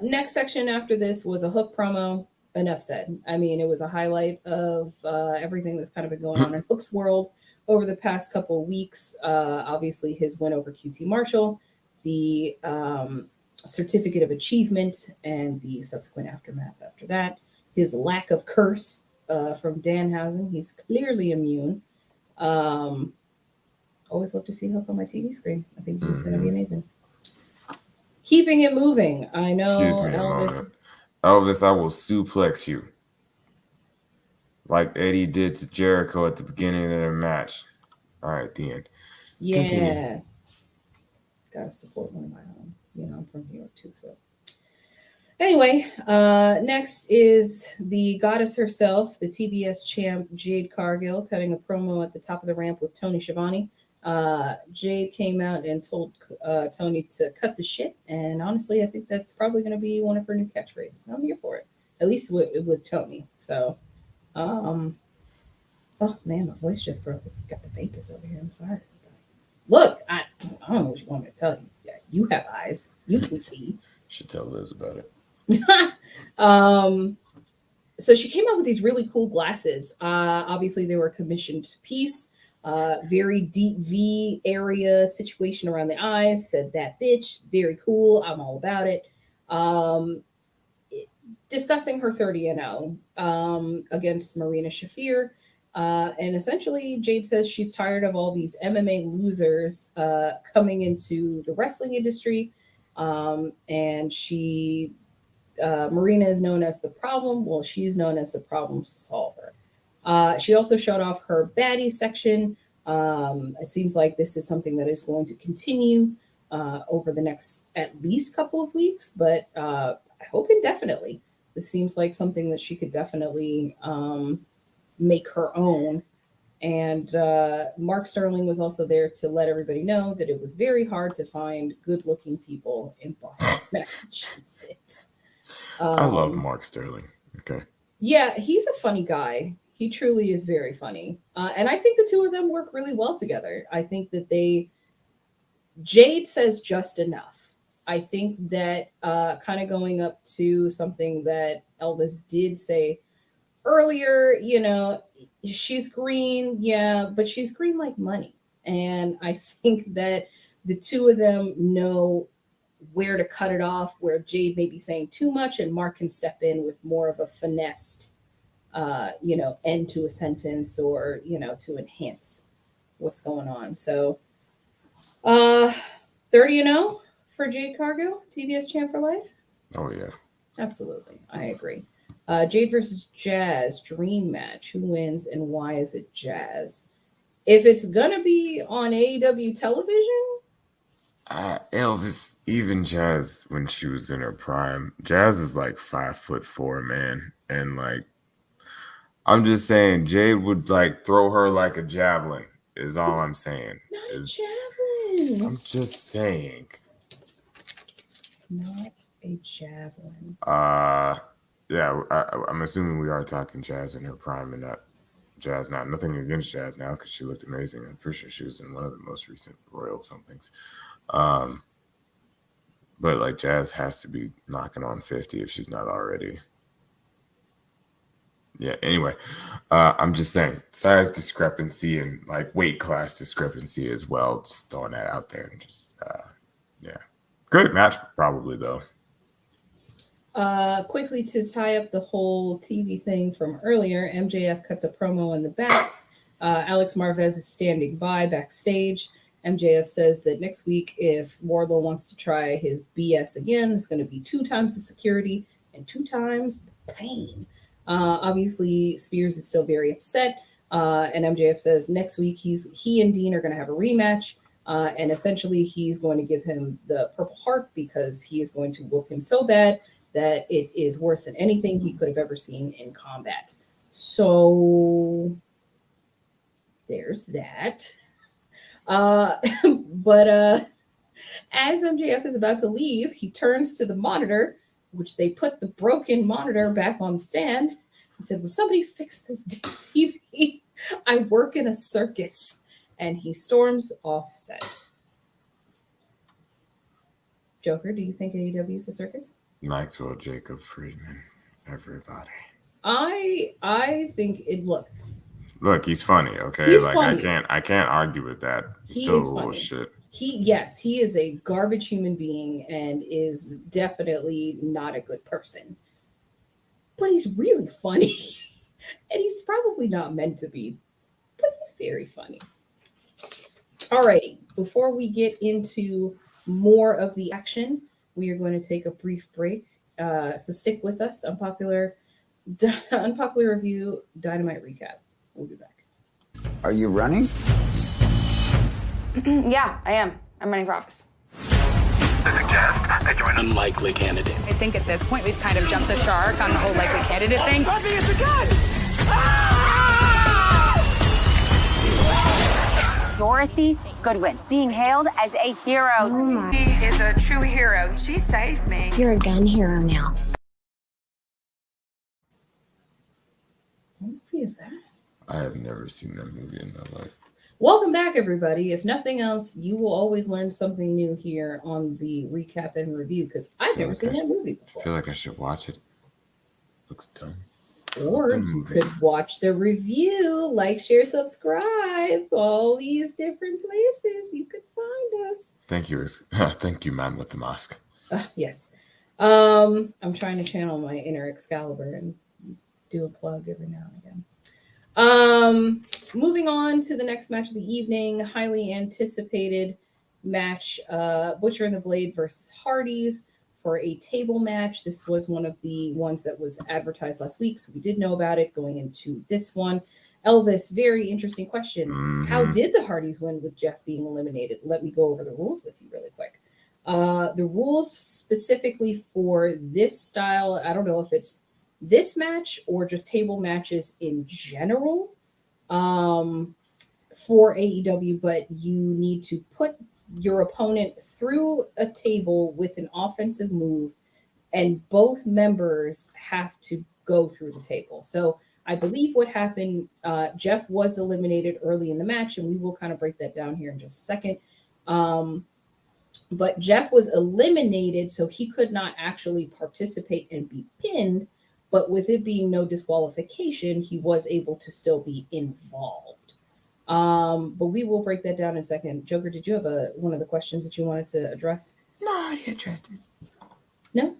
Next section after this was a Hook promo. Enough said. I mean, it was a highlight of everything that's kind of been going on in Hook's world over the past couple of weeks. Obviously, his win over QT Marshall, the certificate of achievement, and the subsequent aftermath after that. His lack of curse from Danhausen. He's clearly immune. Always love to see Hook on my TV screen. I think he's going to be amazing. Keeping it moving. I know. Excuse me a moment. Elvis, I will suplex you. Like Eddie did to Jericho at the beginning of their match. All right, the end. Yeah. Continue. Gotta support one of my own. I'm from New York too, so. Anyway, next is the goddess herself, the TBS champ, Jade Cargill, cutting a promo at the top of the ramp with Tony Schiavone. Jade came out and told Tony to cut the shit. And honestly, I think that's probably going to be one of her new catchphrases. I'm here for it, at least with Tony. So, oh man, my voice just broke. Got the vapors over here. I'm sorry. Look, I don't know what you want me to tell you. Yeah, you have eyes. You can see. Should tell Liz about it. So she came out with these really cool glasses. Obviously, they were a commissioned piece. Very deep V area situation around the eyes. Said that bitch. Very cool. I'm all about it. Discussing her 30-0 against Marina Shafir. And essentially, Jade says she's tired of all these MMA losers coming into the wrestling industry. And Marina is known as the problem. Well, she's known as the problem solver. She also showed off her baddie section. It seems like this is something that is going to continue. over the next at least couple of weeks, but I hope indefinitely. This seems like something that she could definitely make her own. And Mark Sterling was also there to let everybody know that it was very hard to find good-looking people in Boston, Massachusetts. I love Mark Sterling. Okay. Yeah, he's a funny guy. He truly is very funny. And I think the two of them work really well together. I think that Jade says just enough. I think that kind of going up to something that Elvis did say earlier, she's green, yeah, but she's green like money. And I think that the two of them know where to cut it off, where Jade may be saying too much and Mark can step in with more of a finessed, end to a sentence or, to enhance what's going on. So 30-0 for Jade Cargo, TBS champ for life. Oh, yeah. Absolutely. I agree. Jade versus Jazz dream match. Who wins and why is it Jazz? If it's going to be on AEW television, Elvis, even Jazz when she was in her prime, Jazz is like 5'4", man, and like I'm just saying, Jade would like throw her like a javelin. Is all I'm saying. Not a javelin. I'm just saying. Not a javelin. Yeah, I'm assuming we are talking Jazz in her prime and not Jazz now. Nothing against Jazz now because she looked amazing. I'm pretty sure she was in one of the most recent Royal somethings. But like Jazz has to be knocking on 50 if she's not already. Yeah, anyway, I'm just saying size discrepancy and like weight class discrepancy as well. Just throwing that out there and just, yeah. Great match, probably, though. Quickly to tie up the whole TV thing from earlier, MJF cuts a promo in the back. Alex Marvez is standing by backstage. MJF says that next week, if Wardlow wants to try his BS again, it's going to be 2 times the security and 2 times the pain. Obviously, Spears is still very upset. And MJF says next week he and Dean are going to have a rematch. And essentially, he's going to give him the Purple Heart because he is going to whoop him so bad that it is worse than anything he could have ever seen in combat. So there's that. But as MJF is about to leave, he turns to the monitor, which they put the broken monitor back on the stand, and said, "Will somebody fix this TV? I work in a circus." And he storms off set. Joker, do you think AEW is a circus? Maxwell, Jacob, Friedman, everybody. I think it. Look, he's funny. Okay, he's like funny. I can't argue with that. He Still is a little funny. shit. He is a garbage human being and is definitely not a good person. But he's really funny. And he's probably not meant to be, but he's very funny. Alrighty, before we get into more of the action, we are going to take a brief break. So stick with us. Unpopular Review Dynamite Recap. We'll be back. Are you running? Yeah, I am. I'm running for office. Suggest that you're an unlikely candidate. I think at this point we've kind of jumped the shark on the whole likely candidate thing. Buffy, it's a gun! Dorothy Goodwin, being hailed as a hero. Oh my. She is a true hero. She saved me. You're a gun hero now. What movie is that? I have never seen that movie in my life. Welcome back, everybody. If nothing else, you will always learn something new here on the recap and review because I've never seen that movie before. I feel like I should watch it. Looks dumb. Or you could watch the review, like, share, subscribe, all these different places you could find us. Thank you. Thank you, man with the mask. Yes. I'm trying to channel my inner Excalibur and do a plug every now and again. Moving on to the next match of the evening, highly anticipated match, Butcher and the Blade versus Hardys for a table match. This was one of the ones that was advertised last week, so we did know about it going into this one. Elvis, very interesting question. How did the Hardys win with Jeff being eliminated? Let me go over the rules with you really quick. The rules specifically for this style, I don't know if it's this match or just table matches in general for AEW, but you need to put your opponent through a table with an offensive move, and both members have to go through the table. So I believe what happened, Jeff was eliminated early in the match, and we will kind of break that down here in just a second. But Jeff was eliminated, so he could not actually participate and be pinned. But with it being no disqualification, he was able to still be involved. But we will break that down in a second. Joker, did you have one of the questions that you wanted to address? No, I already addressed it. No?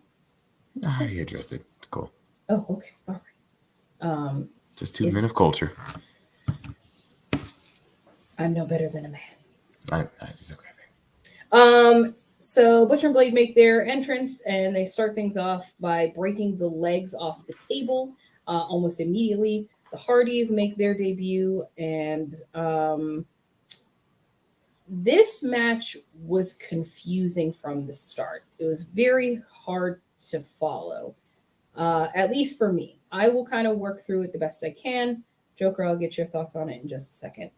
No, I already addressed it. It's cool. Oh, okay. All right. Just 2 men of culture. I'm no better than a man. It's okay. So Butcher and Blade make their entrance, and they start things off by breaking the legs off the table almost immediately. The Hardys make their debut, and this match was confusing from the start. It was very hard to follow, at least for me. I will kind of work through it the best I can. Joker, I'll get your thoughts on it in just a second.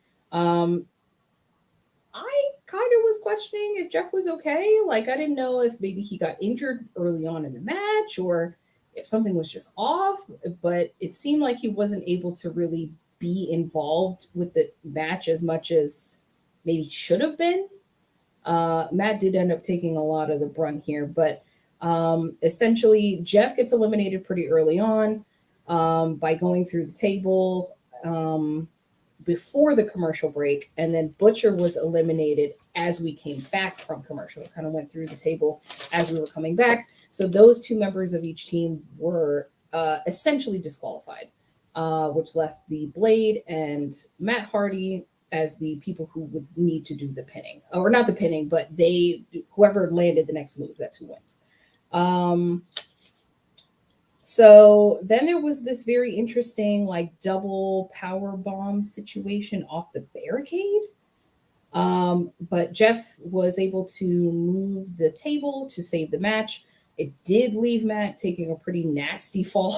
I kind of was questioning if Jeff was okay. Like, I didn't know if maybe he got injured early on in the match or if something was just off, but it seemed like he wasn't able to really be involved with the match as much as maybe he should have been. Matt did end up taking a lot of the brunt here, but essentially Jeff gets eliminated pretty early on by going through the table before the commercial break, and then Butcher was eliminated as we came back from commercial. It kind of went through the table as we were coming back. So those 2 members of each team were essentially disqualified, which left the Blade and Matt Hardy as the people who would need to do the pinning, or not the pinning, but whoever landed the next move, that's who wins. So then there was this very interesting, like, double power bomb situation off the barricade. But Jeff was able to move the table to save the match. It did leave Matt taking a pretty nasty fall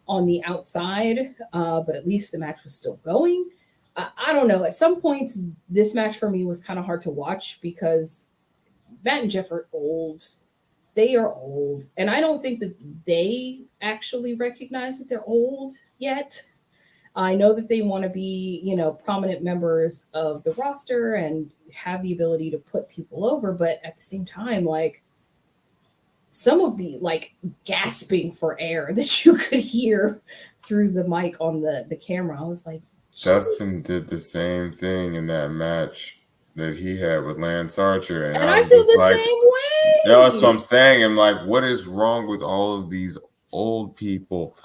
on the outside, but at least the match was still going. I don't know. At some points, this match for me was kind of hard to watch because Matt and Jeff are old. They are old. And I don't think that they actually recognize that they're old yet. I know that they want to be, prominent members of the roster and have the ability to put people over. But at the same time, like, some of the, like, gasping for air that you could hear through the mic on the camera, I was like, Justin did the same thing in that match that he had with Lance Archer, and I feel the same way. That's what I'm saying. I'm like, what is wrong with all of these old people?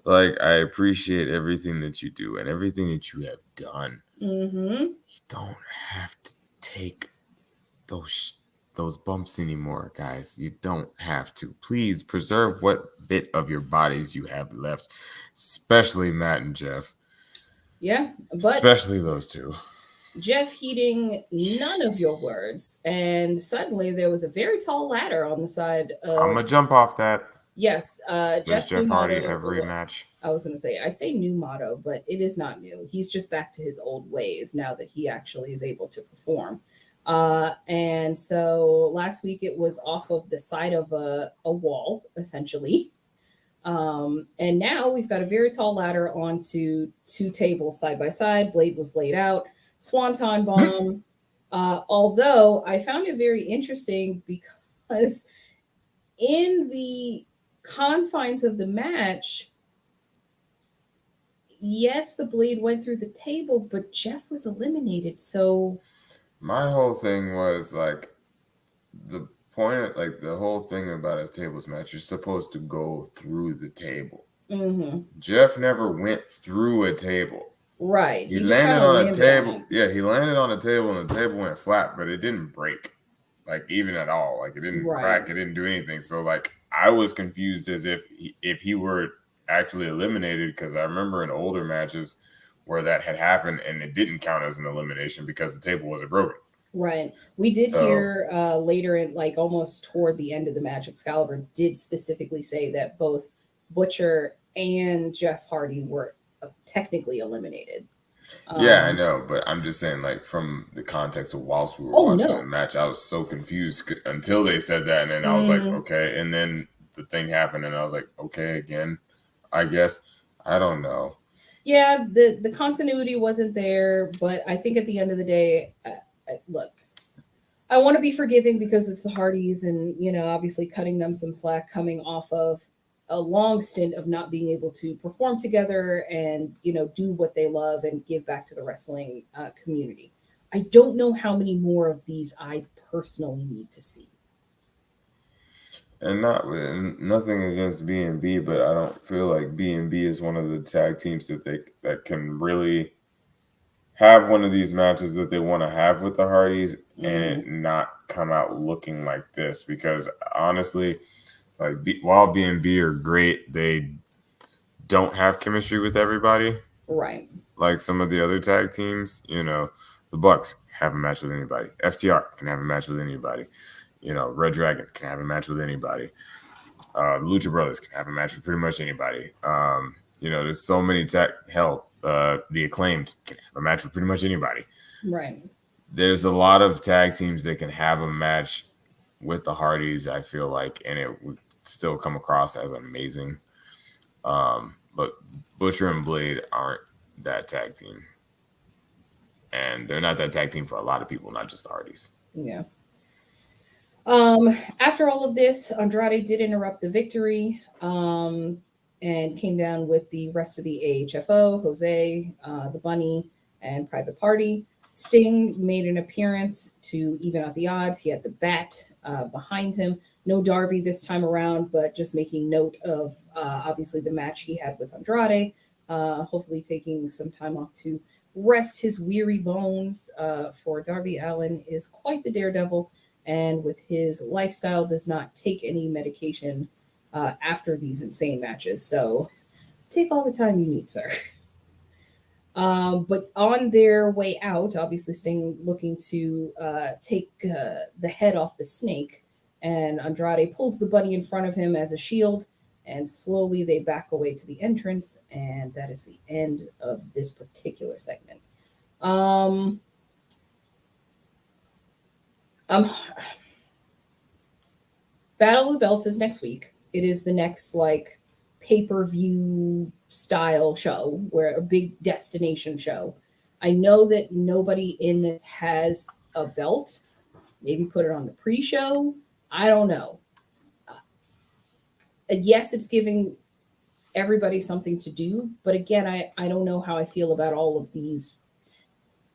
Like, I appreciate everything that you do and everything that you have done. Mm-hmm. You don't have to take those bumps anymore, guys. You don't have to. Please preserve what bit of your bodies you have left, especially Matt and Jeff. Yeah, but especially those 2. Jeff heeding none of your words, and suddenly there was a very tall ladder on the side of... I'm gonna jump off that. Yes, Jeff Hardy every match. I was gonna say, I say new motto, but it is not new. He's just back to his old ways now that he actually is able to perform. And so last week it was off of the side of a wall, essentially. And now we've got a very tall ladder onto 2 tables side by side. Blade was laid out. Swanton bomb. Although I found it very interesting because in the confines of the match, yes, the Blade went through the table, but Jeff was eliminated. So my whole thing was, like, the point, like, the whole thing about his tables match, you're supposed to go through the table. Mm-hmm. Jeff never went through a table. Right. He landed on a table. Yeah, he landed on a table and the table went flat, but it didn't break, like, even at all. Like, it didn't crack. It didn't do anything. So, like, I was confused as if he were actually eliminated, because I remember in older matches where that had happened and it didn't count as an elimination because the table wasn't broken. Right. We did So- hear later in, like, almost toward the end of the match, Excalibur did specifically say that both Butcher and Jeff Hardy were technically eliminated. Yeah, I know, but I'm just saying, like, from the context of whilst we were watching the match, I was so confused until they said that, and then I was like, okay, and then the thing happened, and I was like, okay, again, I guess. I don't know. Yeah, the continuity wasn't there, but I think at the end of the day, look, I want to be forgiving because it's the Hardys, and obviously cutting them some slack coming off of a long stint of not being able to perform together and do what they love and give back to the wrestling community. I don't know how many more of these I personally need to see. And nothing against B&B, but I don't feel like B&B is one of the tag teams that can really have one of these matches that they want to have with the Hardys and it not come out looking like this. Because honestly, like while B&B are great, they don't have chemistry with everybody. Right. Like some of the other tag teams, the Bucks have a match with anybody. FTR can have a match with anybody. Red Dragon can have a match with anybody. The Lucha Brothers can have a match with pretty much anybody. There's so many the Acclaimed can have a match with pretty much anybody. Right. There's a lot of tag teams that can have a match with the Hardys, I feel like, and it would still come across as amazing. But Butcher and Blade aren't that tag team. And they're not that tag team for a lot of people, not just the Hardys. Yeah. After all of this, Andrade did interrupt the victory and came down with the rest of the AHFO, Jose, the Bunny, and Private Party. Sting made an appearance to even out the odds. He had the bat behind him. No Darby this time around, but just making note of obviously the match he had with Andrade. Hopefully taking some time off to rest his weary bones, for Darby Allin is quite the daredevil, and with his lifestyle does not take any medication after these insane matches. So take all the time you need, sir. But on their way out, obviously Sting looking to take the head off the snake, and Andrade pulls the Bunny in front of him as a shield, and slowly they back away to the entrance, and that is the end of this particular segment. Battle of the Belts is next week. It is the next like pay-per-view style show, where a big destination show. I know that nobody in this has a belt. Maybe put it on the pre-show. I don't know. Yes, it's giving everybody something to do, but again, I don't know how I feel about all of these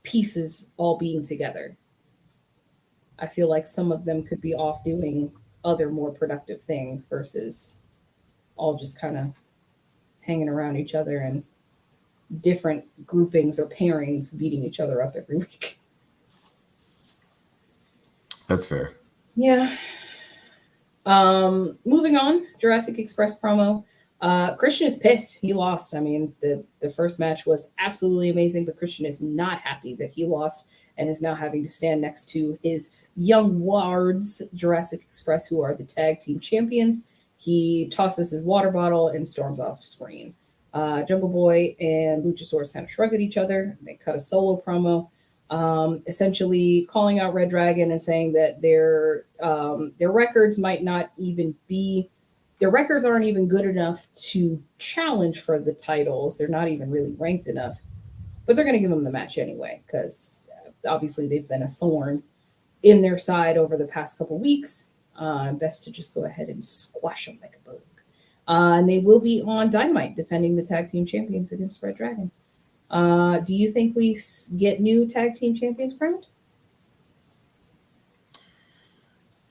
pieces all being together. I feel like some of them could be off doing other more productive things versus all just kind of hanging around each other and different groupings or pairings beating each other up every week. That's fair. Yeah. Moving on, Jurassic Express promo. Christian is pissed. He lost. I mean, the first match was absolutely amazing, but Christian is not happy that he lost and is now having to stand next to his young wards, Jurassic Express, who are the tag team champions. He tosses his water bottle and storms off screen. Jungle Boy and Luchasaurus kind of shrug at each other. They cut a solo promo, essentially calling out Red Dragon and saying that their records might not even be, their records aren't even good enough to challenge for the titles. They're not even really ranked enough, but they're going to give them the match anyway, because obviously they've been a thorn in their side over the past couple weeks. Best to just go ahead and squash them like a bug. And they will be on Dynamite defending the tag team champions against Red Dragon. Do you think we get new tag team champions crowned?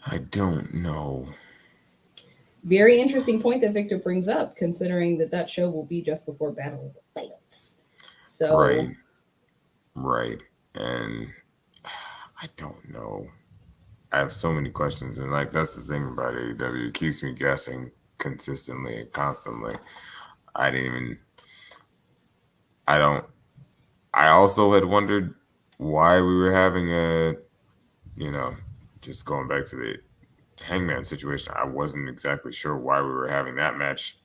I don't know. Very interesting point that Victor brings up, considering that show will be just before Battle of the Belts. So Right. And I don't know. I have so many questions, and like that's the thing about AEW. It keeps me guessing consistently and constantly. I also had wondered why we were having a just going back to the Hangman situation, I wasn't exactly sure why we were having that match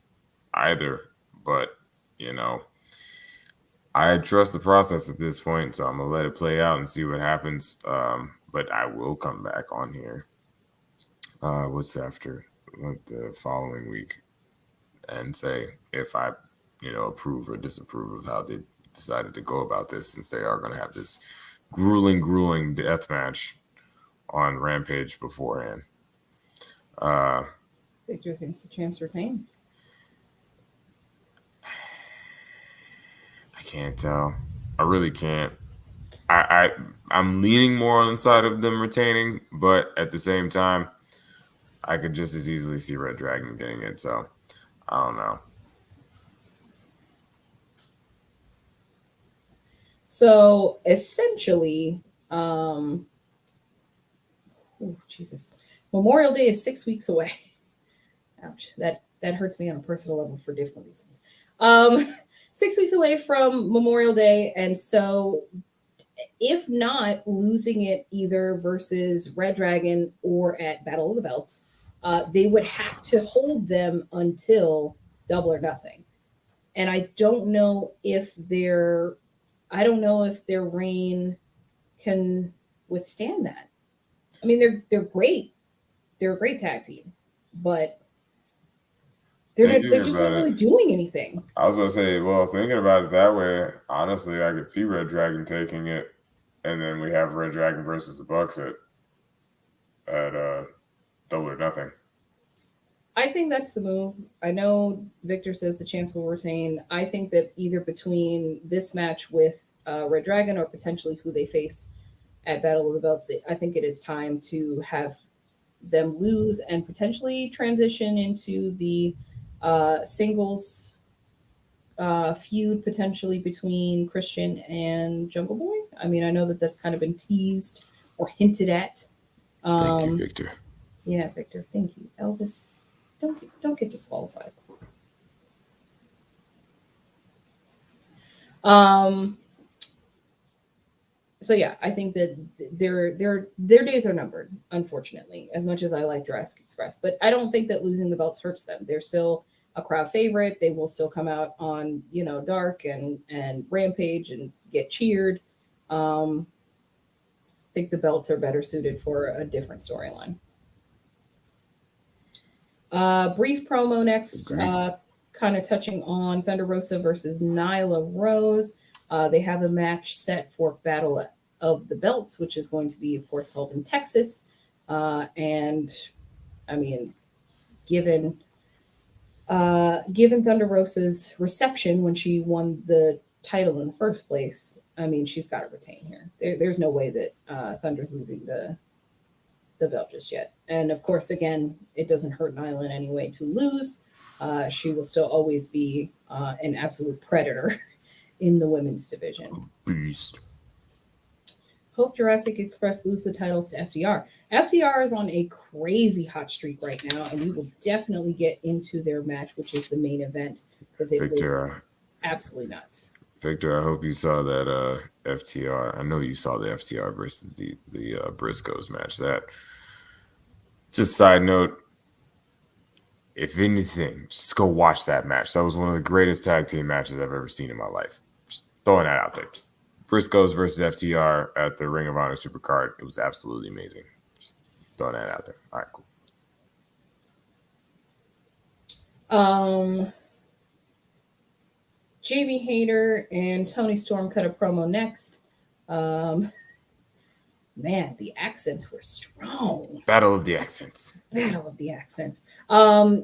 either. But, I trust the process at this point, so I'm going to let it play out and see what happens. But I will come back on here. What's after the following week and say if I, approve or disapprove of how they decided to go about this, since they are going to have this grueling death match on Rampage beforehand. Victor thinks the champs retain. I can't tell. I really can't. I'm leaning more on the side of them retaining, but at the same time, I could just as easily see Red Dragon getting it. So I don't know. So essentially, Jesus, Memorial Day is 6 weeks away. Ouch, that hurts me on a personal level for different reasons. 6 weeks away from Memorial Day, and so if not losing it either versus Red Dragon or at Battle of the Belts, they would have to hold them until Double or Nothing. And I don't know if their reign can withstand that. I mean, they're great. They're a great tag team, but they're just not really doing anything. I was going to say, well, thinking about it that way, honestly, I could see Red Dragon taking it, and then we have Red Dragon versus the Bucks at Double or Nothing. I think that's the move. I know Victor says the champs will retain. I think that either between this match with Red Dragon or potentially who they face at Battle of the Belts, I think it is time to have them lose and potentially transition into the singles feud potentially between Christian and Jungle Boy. I mean, I know that that's kind of been teased or hinted at. Thank you, Victor. Yeah, Victor. Thank you, Elvis. Don't get disqualified. So yeah, I think that their days are numbered, unfortunately, as much as I like Jurassic Express. But I don't think that losing the belts hurts them. They're still a crowd favorite. They will still come out on, Dark and Rampage and get cheered. I think the belts are better suited for a different storyline. Brief promo next, kind of touching on Thunder Rosa versus Nyla Rose. They have a match set for Battle of the Belts, which is going to be, of course, held in Texas. And I mean, given Thunder Rosa's reception when she won the title in the first place, I mean, she's got to retain here. There's no way that Thunder's losing the belt just yet. And of course, again, it doesn't hurt Nyla in any way to lose. She will still always be an absolute predator in the women's division. Beast. Hope Jurassic Express lose the titles to FTR. FTR is on a crazy hot streak right now, and we will definitely get into their match, which is the main event, because it was absolutely nuts. Victor, I hope you saw that FTR. I know you saw the FTR versus the Briscoes match. That, just side note, if anything, just go watch that match. That was one of the greatest tag team matches I've ever seen in my life. Just throwing that out there. Just Briscoes versus FTR at the Ring of Honor Supercard. It was absolutely amazing. Just throwing that out there. All right, cool. Jamie Hayter and Tony Storm cut a promo next. Man, the accents were strong. Battle of the Accents.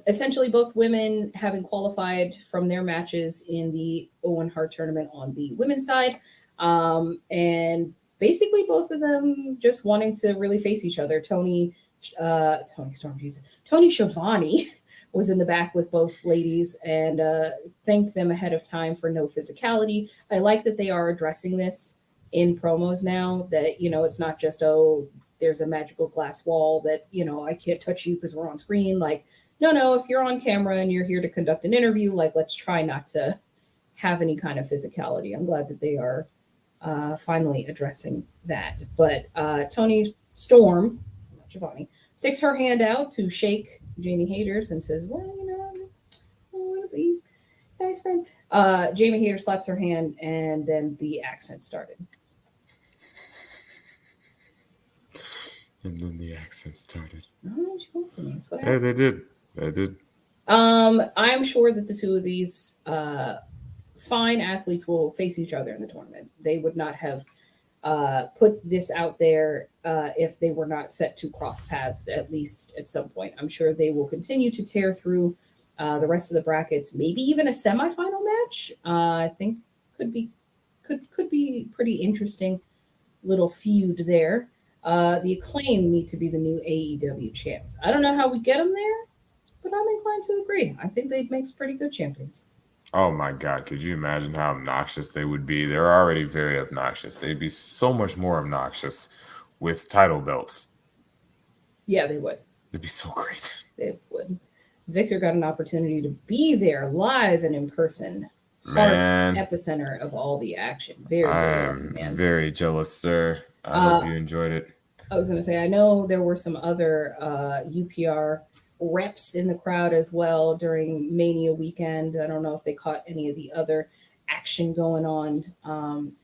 Essentially, both women having qualified from their matches in the Owen Hart tournament on the women's side. And basically both of them just wanting to really face each other. Tony Schiavone was in the back with both ladies and thanked them ahead of time for no physicality. I like that they are addressing this in promos now, that, it's not just, there's a magical glass wall that, I can't touch you because we're on screen. Like, no, if you're on camera and you're here to conduct an interview, like, let's try not to have any kind of physicality. I'm glad that they are finally addressing that. But Tony Storm, not Giovanni, sticks her hand out to shake Jamie Hayter's and says, well, I want to be nice friend. Jamie Hayter slaps her hand, and then the accent started. And then the accent started. Oh, you want from me? That's what Yeah, happened. they did. They did. I'm sure that the two of these fine athletes will face each other in the tournament. They would not have put this out there if they were not set to cross paths, at least at some point. I'm sure they will continue to tear through the rest of the brackets, maybe even a semifinal match. I think could be pretty interesting little feud there. The Acclaim need to be the new AEW champs. I don't know how we get them there, but I'm inclined to agree. I think they'd make some pretty good champions. Oh my God, could you imagine how obnoxious they would be? They're already very obnoxious. They'd be so much more obnoxious with title belts. Yeah, they would. It'd be so great. They would. Victor got an opportunity to be there live and in person. Man. Heart, epicenter of all the action. Very I'm man. very jealous, sir. I hope you enjoyed it. I was going to say, I know there were some other UPR reps in the crowd as well during Mania weekend. I don't know if they caught any of the other action going on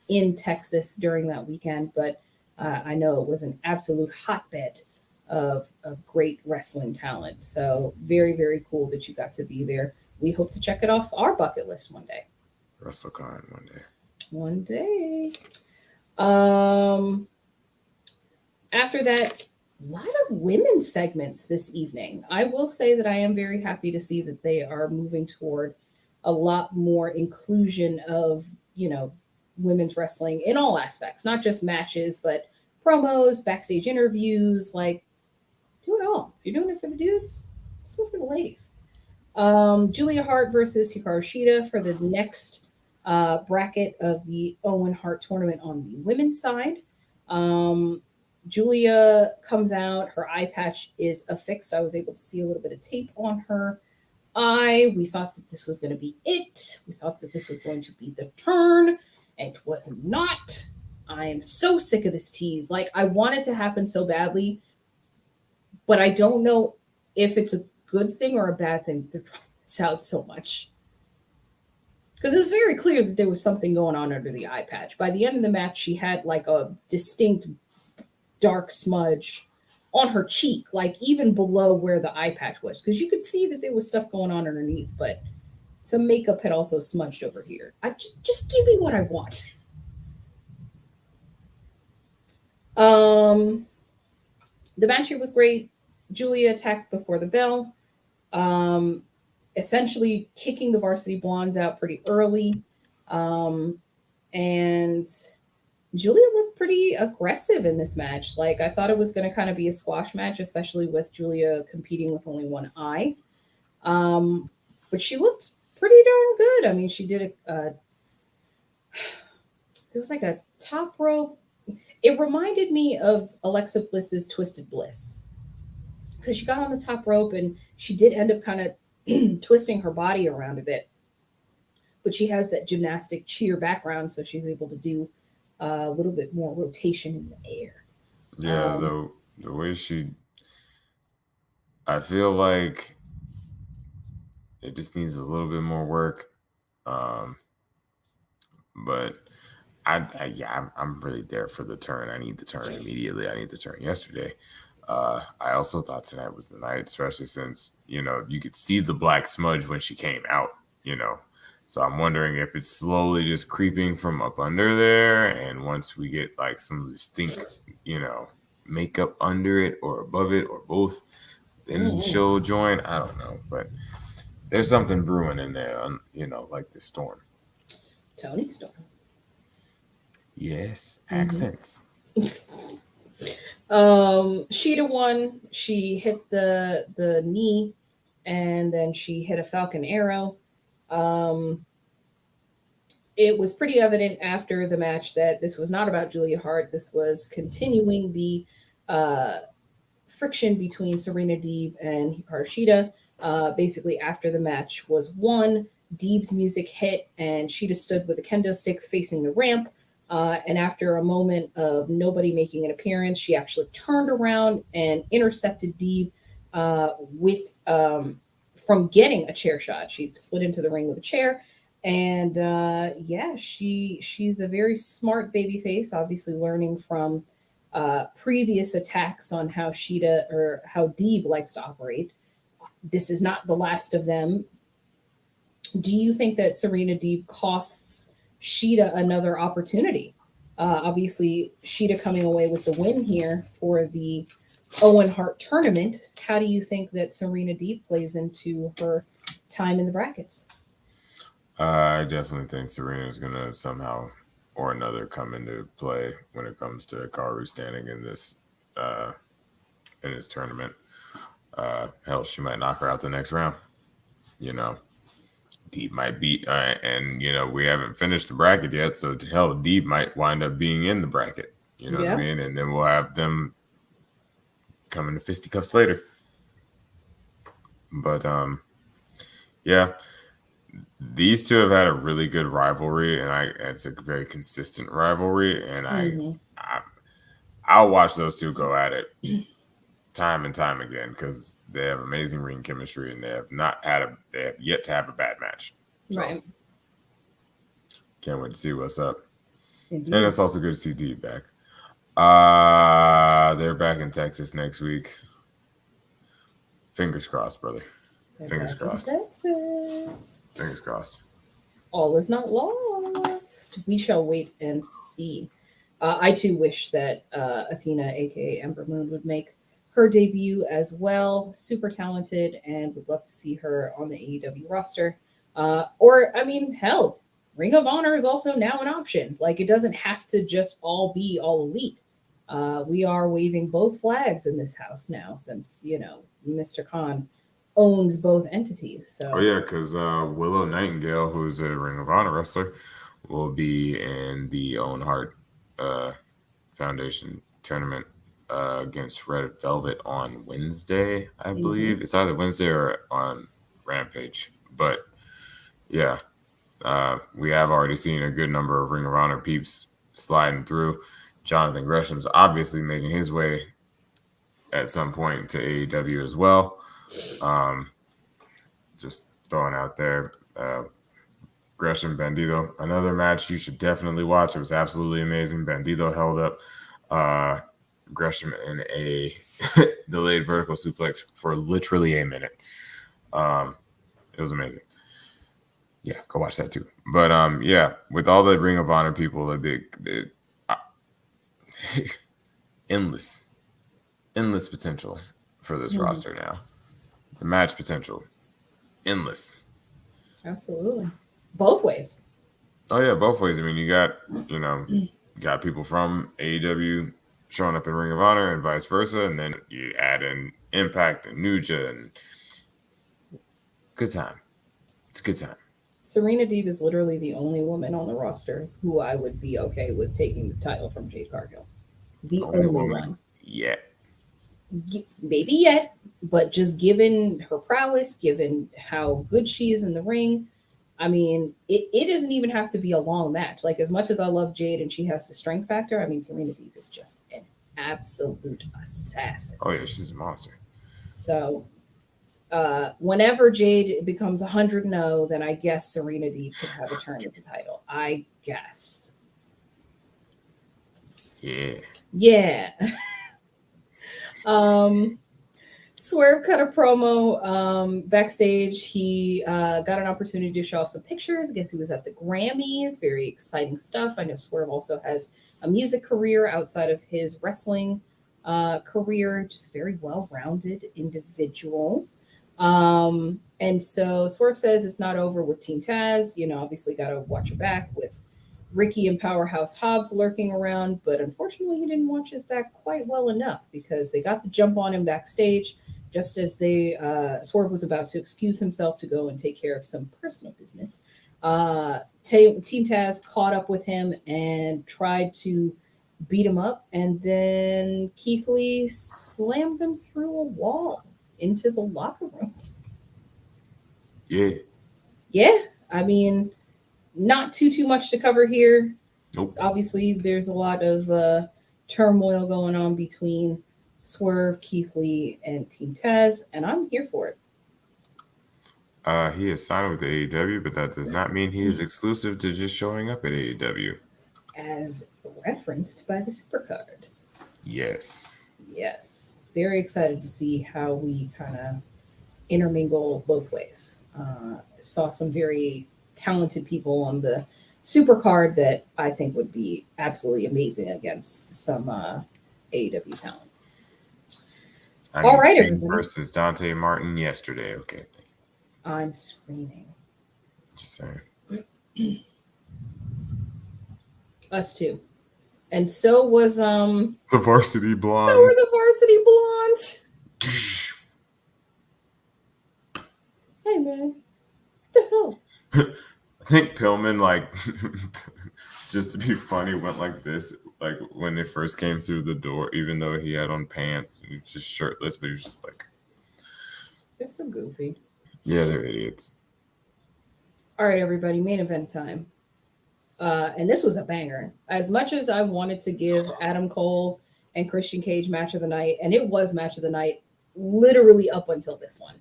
in Texas during that weekend, but I know it was an absolute hotbed of great wrestling talent. So very, very cool that you got to be there. We hope to check it off our bucket list one day. WrestleCon one day. One day. After that, a lot of women's segments this evening. I will say that I am very happy to see that they are moving toward a lot more inclusion of, women's wrestling in all aspects, not just matches, but promos, backstage interviews, like do it all. If you're doing it for the dudes, let's do it for the ladies. Julia Hart versus Hikaru Shida for the next bracket of the Owen Hart tournament on the women's side. Julia comes out. Her eye patch is affixed. I was able to see a little bit of tape on her eye. We thought that this was going to be it. We thought that this was going to be the turn. And it was not. I am so sick of this tease. Like, I want it to happen so badly, but I don't know if it's a good thing or a bad thing that they're trying this out so much. Because it was very clear that there was something going on under the eye patch. By the end of the match, she had like a distinct dark smudge on her cheek, like even below where the eye patch was, because you could see that there was stuff going on underneath, but some makeup had also smudged over here. Just give me what I want. The match here was great. Julia attacked before the bell, essentially kicking the Varsity Blondes out pretty early, and Julia looked pretty aggressive in this match. Like, I thought it was going to kind of be a squash match, especially with Julia competing with only one eye. But she looked pretty darn good. I mean, she did there was like a top rope. It reminded me of Alexa Bliss's Twisted Bliss, because she got on the top rope and she did end up kind of twisting her body around a bit. But she has that gymnastic cheer background, so she's able to do a little bit more rotation in the air. Yeah, the way I feel like it just needs a little bit more work. But I'm really there for the turn. I need the turn immediately. I need the turn yesterday. I also thought tonight was the night, especially since, you could see the black smudge when she came out, So I'm wondering if it's slowly just creeping from up under there. And once we get like some distinct, makeup under it or above it or both, then she'll join. I don't know. But there's something brewing in there, like the storm. Tony Storm. Yes, accents. Shida won. She hit the knee, and then she hit a Falcon Arrow. It was pretty evident after the match that this was not about Julia Hart. This was continuing the friction between Serena Deeb and Hikaru Shida. Basically, after the match was won, Deeb's music hit, and Shida stood with a kendo stick facing the ramp, And after a moment of nobody making an appearance, she actually turned around and intercepted Deeb from getting a chair shot. She slid into the ring with a chair. And she's a very smart babyface, obviously learning from previous attacks on how Shida or how Deeb likes to operate. This is not the last of them. Do you think that Serena Deeb costs Shida another opportunity? Obviously, Shida coming away with the win here for the Owen Hart tournament. How do you think that Serena Deeb plays into her time in the brackets? I definitely think Serena is going to somehow or another come into play when it comes to Hikaru standing in this tournament. Hell, she might knock her out the next round. Deeb might beat, and we haven't finished the bracket yet, so hell, Deeb might wind up being in the bracket. You know what I mean? And then we'll have them come into fisticuffs later. But these two have had a really good rivalry, and it's a very consistent rivalry, and I'll watch those two go at it time and time again because they have amazing ring chemistry, and they have yet to have a bad match. So, right. Can't wait to see what's up. Indeed. And it's also good to see Deeb back. They're back in Texas next week. Fingers crossed, brother. Fingers crossed. Texas. Fingers crossed. All is not lost. We shall wait and see. I too wish that Athena, aka Ember Moon, would make her debut as well. Super talented, and would love to see her on the AEW roster. Hell, Ring of Honor is also now an option. Like, it doesn't have to just all be all elite. We are waving both flags in this house now, since Mr. Khan owns both entities. So because Willow Nightingale, who's a Ring of Honor wrestler, will be in the Owen Hart Foundation tournament against Red Velvet on Wednesday, I believe. It's either Wednesday or on Rampage. But we have already seen a good number of Ring of Honor peeps sliding through. Jonathan Gresham's obviously making his way at some point to AEW as well. Just throwing out there, Gresham Bandito, another match you should definitely watch. It was absolutely amazing. Bandito held up Gresham in a delayed vertical suplex for literally a minute. It was amazing. Yeah, go watch that too. But with all the Ring of Honor people, endless potential for this roster now. The match potential, endless. absolutely, both ways. Oh yeah, both ways. I mean, you got people from AEW showing up in Ring of Honor and vice versa, and then you add in Impact and Nuja, and good time. It's a good time. Serena Deeb is literally the only woman on the roster who I would be okay with taking the title from Jade Cargill. The only one. Yeah. Maybe yet, but just given her prowess, given how good she is in the ring, I mean, it doesn't even have to be a long match. Like, as much as I love Jade and she has the strength factor, I mean, Serena Deeb is just an absolute assassin. Oh yeah, she's a monster. So whenever Jade becomes 100-0, then I guess Serena Deeb could have a turn at the title. I guess. Yeah. Swerve cut a promo backstage. He got an opportunity to show off some pictures. I guess he was at the Grammys. Very exciting stuff. I know Swerve also has a music career outside of his wrestling career. Just very well-rounded individual. And so Swerve says it's not over with Team Taz. Obviously got to watch your back with Ricky and Powerhouse Hobbs lurking around, but unfortunately he didn't watch his back quite well enough because they got the jump on him backstage just as Swerve was about to excuse himself to go and take care of some personal business. Team Taz caught up with him and tried to beat him up, and then Keith Lee slammed them through a wall into the locker room. Yeah. I mean, not too much to cover here. Nope. Obviously, there's a lot of turmoil going on between Swerve, Keith Lee, and Team Taz, and I'm here for it. He is signed with the AEW, but that does not mean he is exclusive to just showing up at AEW. As referenced by the Supercard. Yes. Yes. Very excited to see how we kind of intermingle both ways. Saw some very talented people on the Supercard that I think would be absolutely amazing against some AEW talent. All right, everybody. Versus Dante Martin yesterday. Okay, thank you. I'm screaming. Just saying. Us too. And so was the Varsity Blondes. So were the Varsity Blondes. Hey man, what the hell? I think Pillman, like, just to be funny, went like this, like when they first came through the door, even though he had on pants and he was just shirtless, but he was just like, they're so goofy. Yeah, they're idiots. All right, everybody, main event time. And this was a banger. As much as I wanted to give Adam Cole and Christian Cage match of the night, and it was match of the night literally up until this one.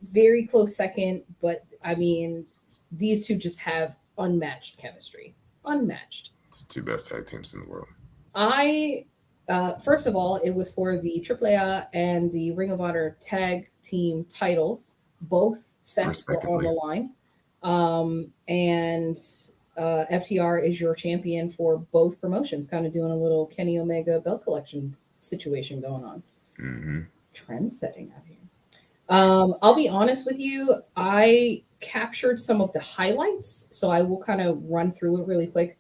Very close second, but I mean, these two just have unmatched chemistry. Unmatched. It's the two best tag teams in the world. First of all, it was for the AAA and the Ring of Honor tag team titles. Both sets were on the line. And FTR is your champion for both promotions, kind of doing a little Kenny Omega belt collection situation going on. Mm-hmm. Trend setting out here. I'll be honest with you. I captured some of the highlights, so I will kind of run through it really quick.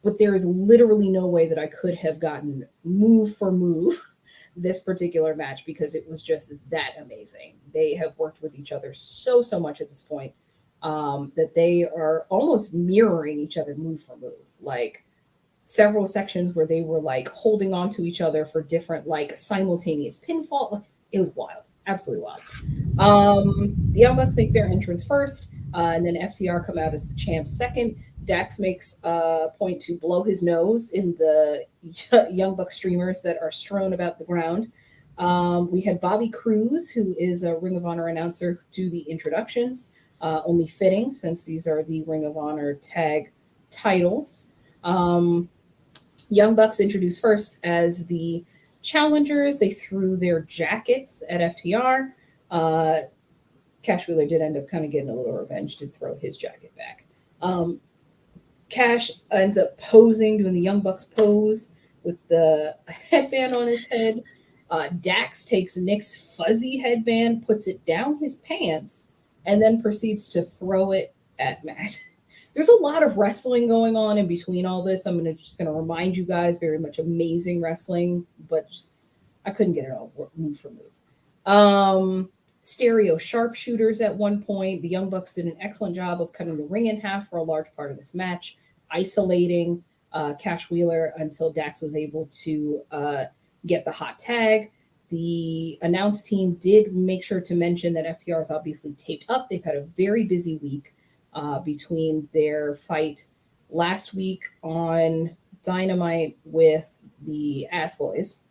But there is literally no way that I could have gotten move for move this particular match because it was just that amazing. They have worked with each other so much at this point that they are almost mirroring each other move for move. Like several sections where they were like holding on to each other for different like simultaneous pinfall. It was wild. Absolutely wild. The Young Bucks make their entrance first, and then FTR come out as the champs second. Dax makes a point to blow his nose in the Young Buck streamers that are strewn about the ground. We had Bobby Cruz, who is a Ring of Honor announcer, do the introductions. Only fitting since these are the Ring of Honor tag titles. Young Bucks introduced first as the challengers. They threw their jackets at FTR. Cash Wheeler did end up kind of getting a little revenge to throw his jacket back. Cash ends up posing, doing the Young Bucks pose with the headband on his head. Dax takes Nick's fuzzy headband, puts it down his pants, and then proceeds to throw it at Matt. There's a lot of wrestling going on in between all this. I'm just gonna remind you guys, very much amazing wrestling, but I couldn't get it all move for move. Stereo sharpshooters at one point. The Young Bucks did an excellent job of cutting the ring in half for a large part of this match, isolating Cash Wheeler until Dax was able to get the hot tag. The announce team did make sure to mention that FTR is obviously taped up. They've had a very busy week between their fight last week on Dynamite with the Ass Boys.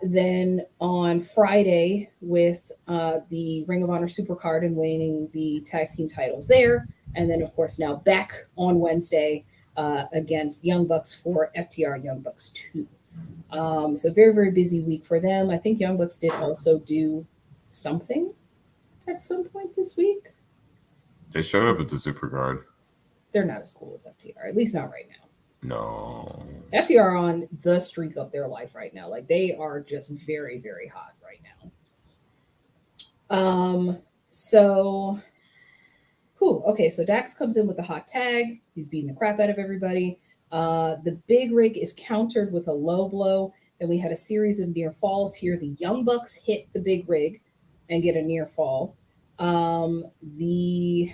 Then on Friday with the Ring of Honor Supercard and winning the tag team titles there. And then, of course, now back on Wednesday against Young Bucks for FTR Young Bucks 2. So very, very busy week for them. I think Young Bucks did also do something at some point this week. They showed up at the Supercard. They're not as cool as FTR, at least not right now. No. FTR are on the streak of their life right now. Like they are just very, very hot right now. So Dax comes in with a hot tag. He's beating the crap out of everybody. The big rig is countered with a low blow. And we had a series of near falls here. The Young Bucks hit the big rig and get a near fall. The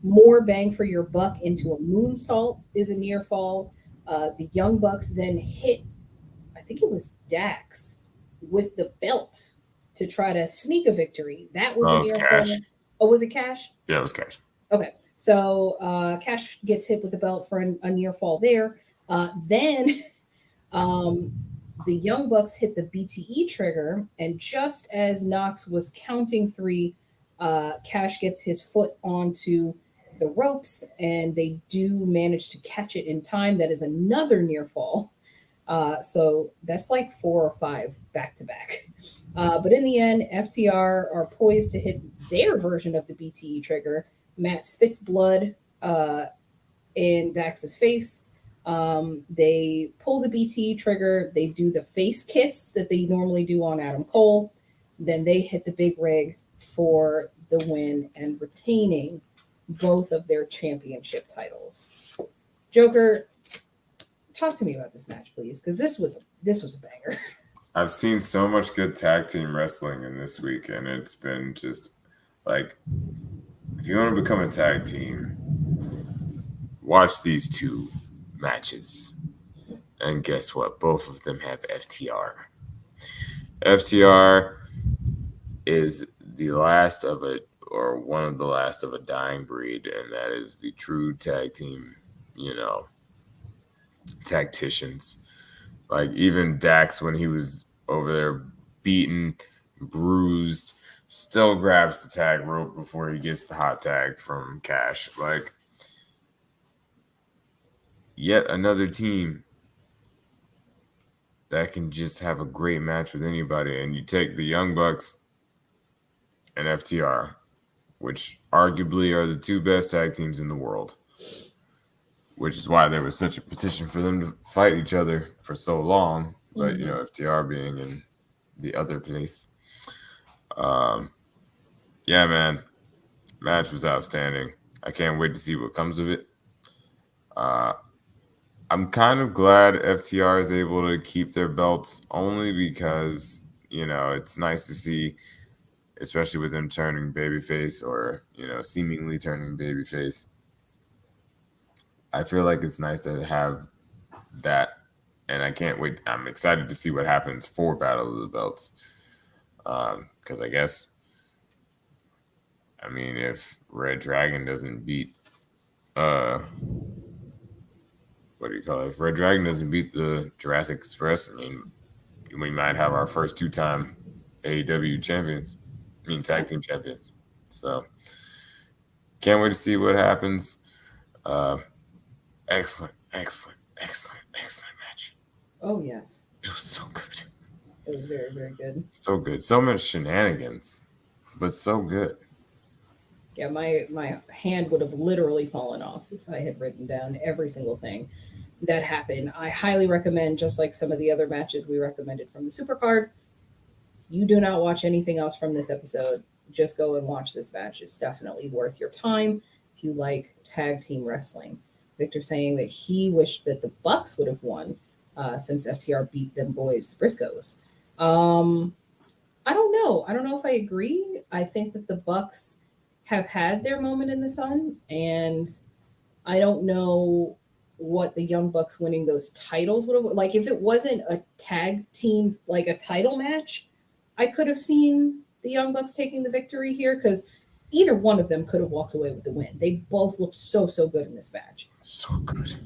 more bang for your buck into a moonsault is a near fall. The Young Bucks then hit, I think it was Dax, with the belt to try to sneak a victory. That was a near Cash. fall. Oh, was it Cash? Yeah, it was Cash. Okay. So Cash gets hit with the belt for a near fall there. Then the Young Bucks hit the BTE trigger, and just as Knox was counting 3, Cash gets his foot onto the ropes, and they do manage to catch it in time. That is another near fall. So that's like 4 or 5 back to back. But in the end, FTR are poised to hit their version of the BTE trigger. Matt spits blood in Dax's face. They pull the BTE trigger. They do the face kiss that they normally do on Adam Cole. Then they hit the big rig for the win and retaining both of their championship titles. Joker, talk to me about this match, please, because this was a banger. I've seen so much good tag team wrestling in this week, and it's been just like, if you want to become a tag team, watch these 2 matches. And guess what? Both of them have FTR. FTR is the last of it, or one of the last of a dying breed, and that is the true tag team, tacticians. Like, even Dax, when he was over there beaten, bruised, still grabs the tag rope before he gets the hot tag from Cash. Like, yet another team that can just have a great match with anybody. And you take the Young Bucks and FTR, which arguably are the 2 best tag teams in the world, which is why there was such a petition for them to fight each other for so long. But, FTR being in the other place. Yeah, man. Match was outstanding. I can't wait to see what comes of it. I'm kind of glad FTR is able to keep their belts, only because, it's nice to see, especially with them turning babyface or, seemingly turning babyface. I feel like it's nice to have that, and I can't wait. I'm excited to see what happens for Battle of the Belts. Because I guess, if Red Dragon doesn't beat, what do you call it? If Red Dragon doesn't beat the Jurassic Express, we might have our first 2-time AEW champions. Tag team champions. So, can't wait to see what happens. Excellent match. Oh, yes. It was so good. It was very, very good. So good. So much shenanigans, but so good. Yeah, my hand would have literally fallen off if I had written down every single thing that happened. I highly recommend, just like some of the other matches we recommended from the Supercard, if you do not watch anything else from this episode, just go and watch this match. It's definitely worth your time if you like tag team wrestling. Victor saying that he wished that the Bucks would have won since FTR beat them boys, the Briscoes. I don't know. I don't know if I agree. I think that the Bucks have had their moment in the sun, and I don't know what the Young Bucks winning those titles would have, like, if it wasn't a tag team, like a title match, I could have seen the Young Bucks taking the victory here, because either one of them could have walked away with the win. They both looked so good in this match. So good.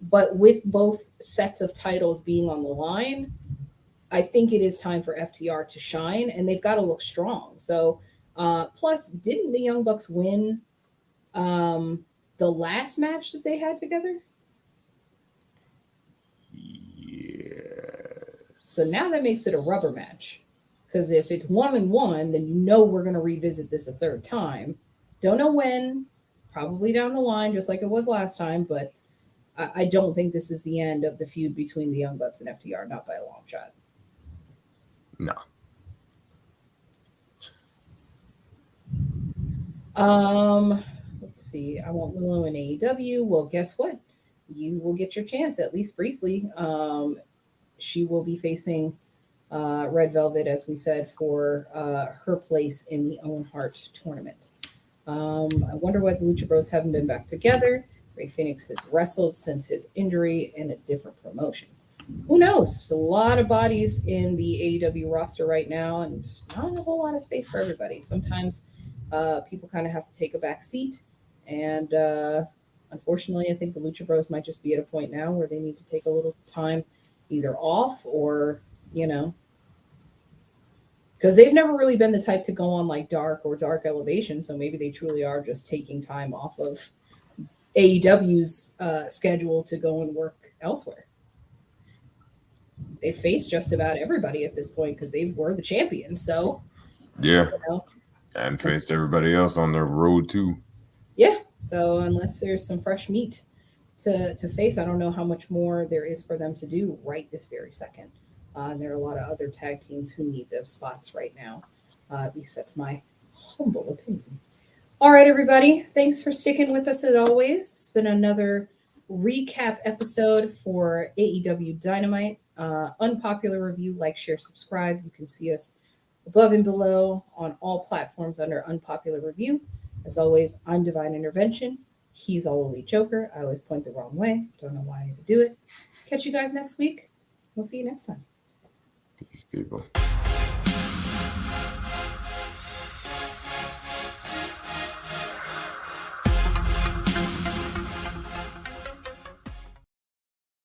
But with both sets of titles being on the line, I think it is time for FTR to shine, and they've got to look strong. So, plus, didn't the Young Bucks win the last match that they had together? Yes. So now that makes it a rubber match. Because if it's 1-1, then we're going to revisit this a third time. Don't know when, probably down the line, just like it was last time, but I don't think this is the end of the feud between the Young Bucks and FTR, not by a long shot. No. Let's see. I want Willow in AEW. Well, guess what? You will get your chance, at least briefly. She will be facing Red Velvet, as we said, for her place in the Owen Hart tournament. I wonder why the Lucha Bros haven't been back together. Rey Fenix has wrestled since his injury in a different promotion. Who knows? There's a lot of bodies in the AEW roster right now, and not a whole lot of space for everybody. Sometimes people kind of have to take a back seat And unfortunately, I think the Lucha Bros might just be at a point now where they need to take a little time either off or, because they've never really been the type to go on like Dark or Dark Elevation. So maybe they truly are just taking time off of AEW's schedule to go and work elsewhere. They face just about everybody at this point because they were the champions. So, yeah. And faced everybody else on their road too. Yeah. So unless there's some fresh meat to face, I don't know how much more there is for them to do right this very second. There are a lot of other tag teams who need those spots right now. At least that's my humble opinion. All right, everybody. Thanks for sticking with us as always. It's been another recap episode for AEW Dynamite. Unpopular review, like, share, subscribe. You can see us above and below on all platforms under Unpopular Review. As always, I'm Divine Intervention. He's All Elite Joker. I always point the wrong way. Don't know why I ever do it. Catch you guys next week. We'll see you next time. Peace, people.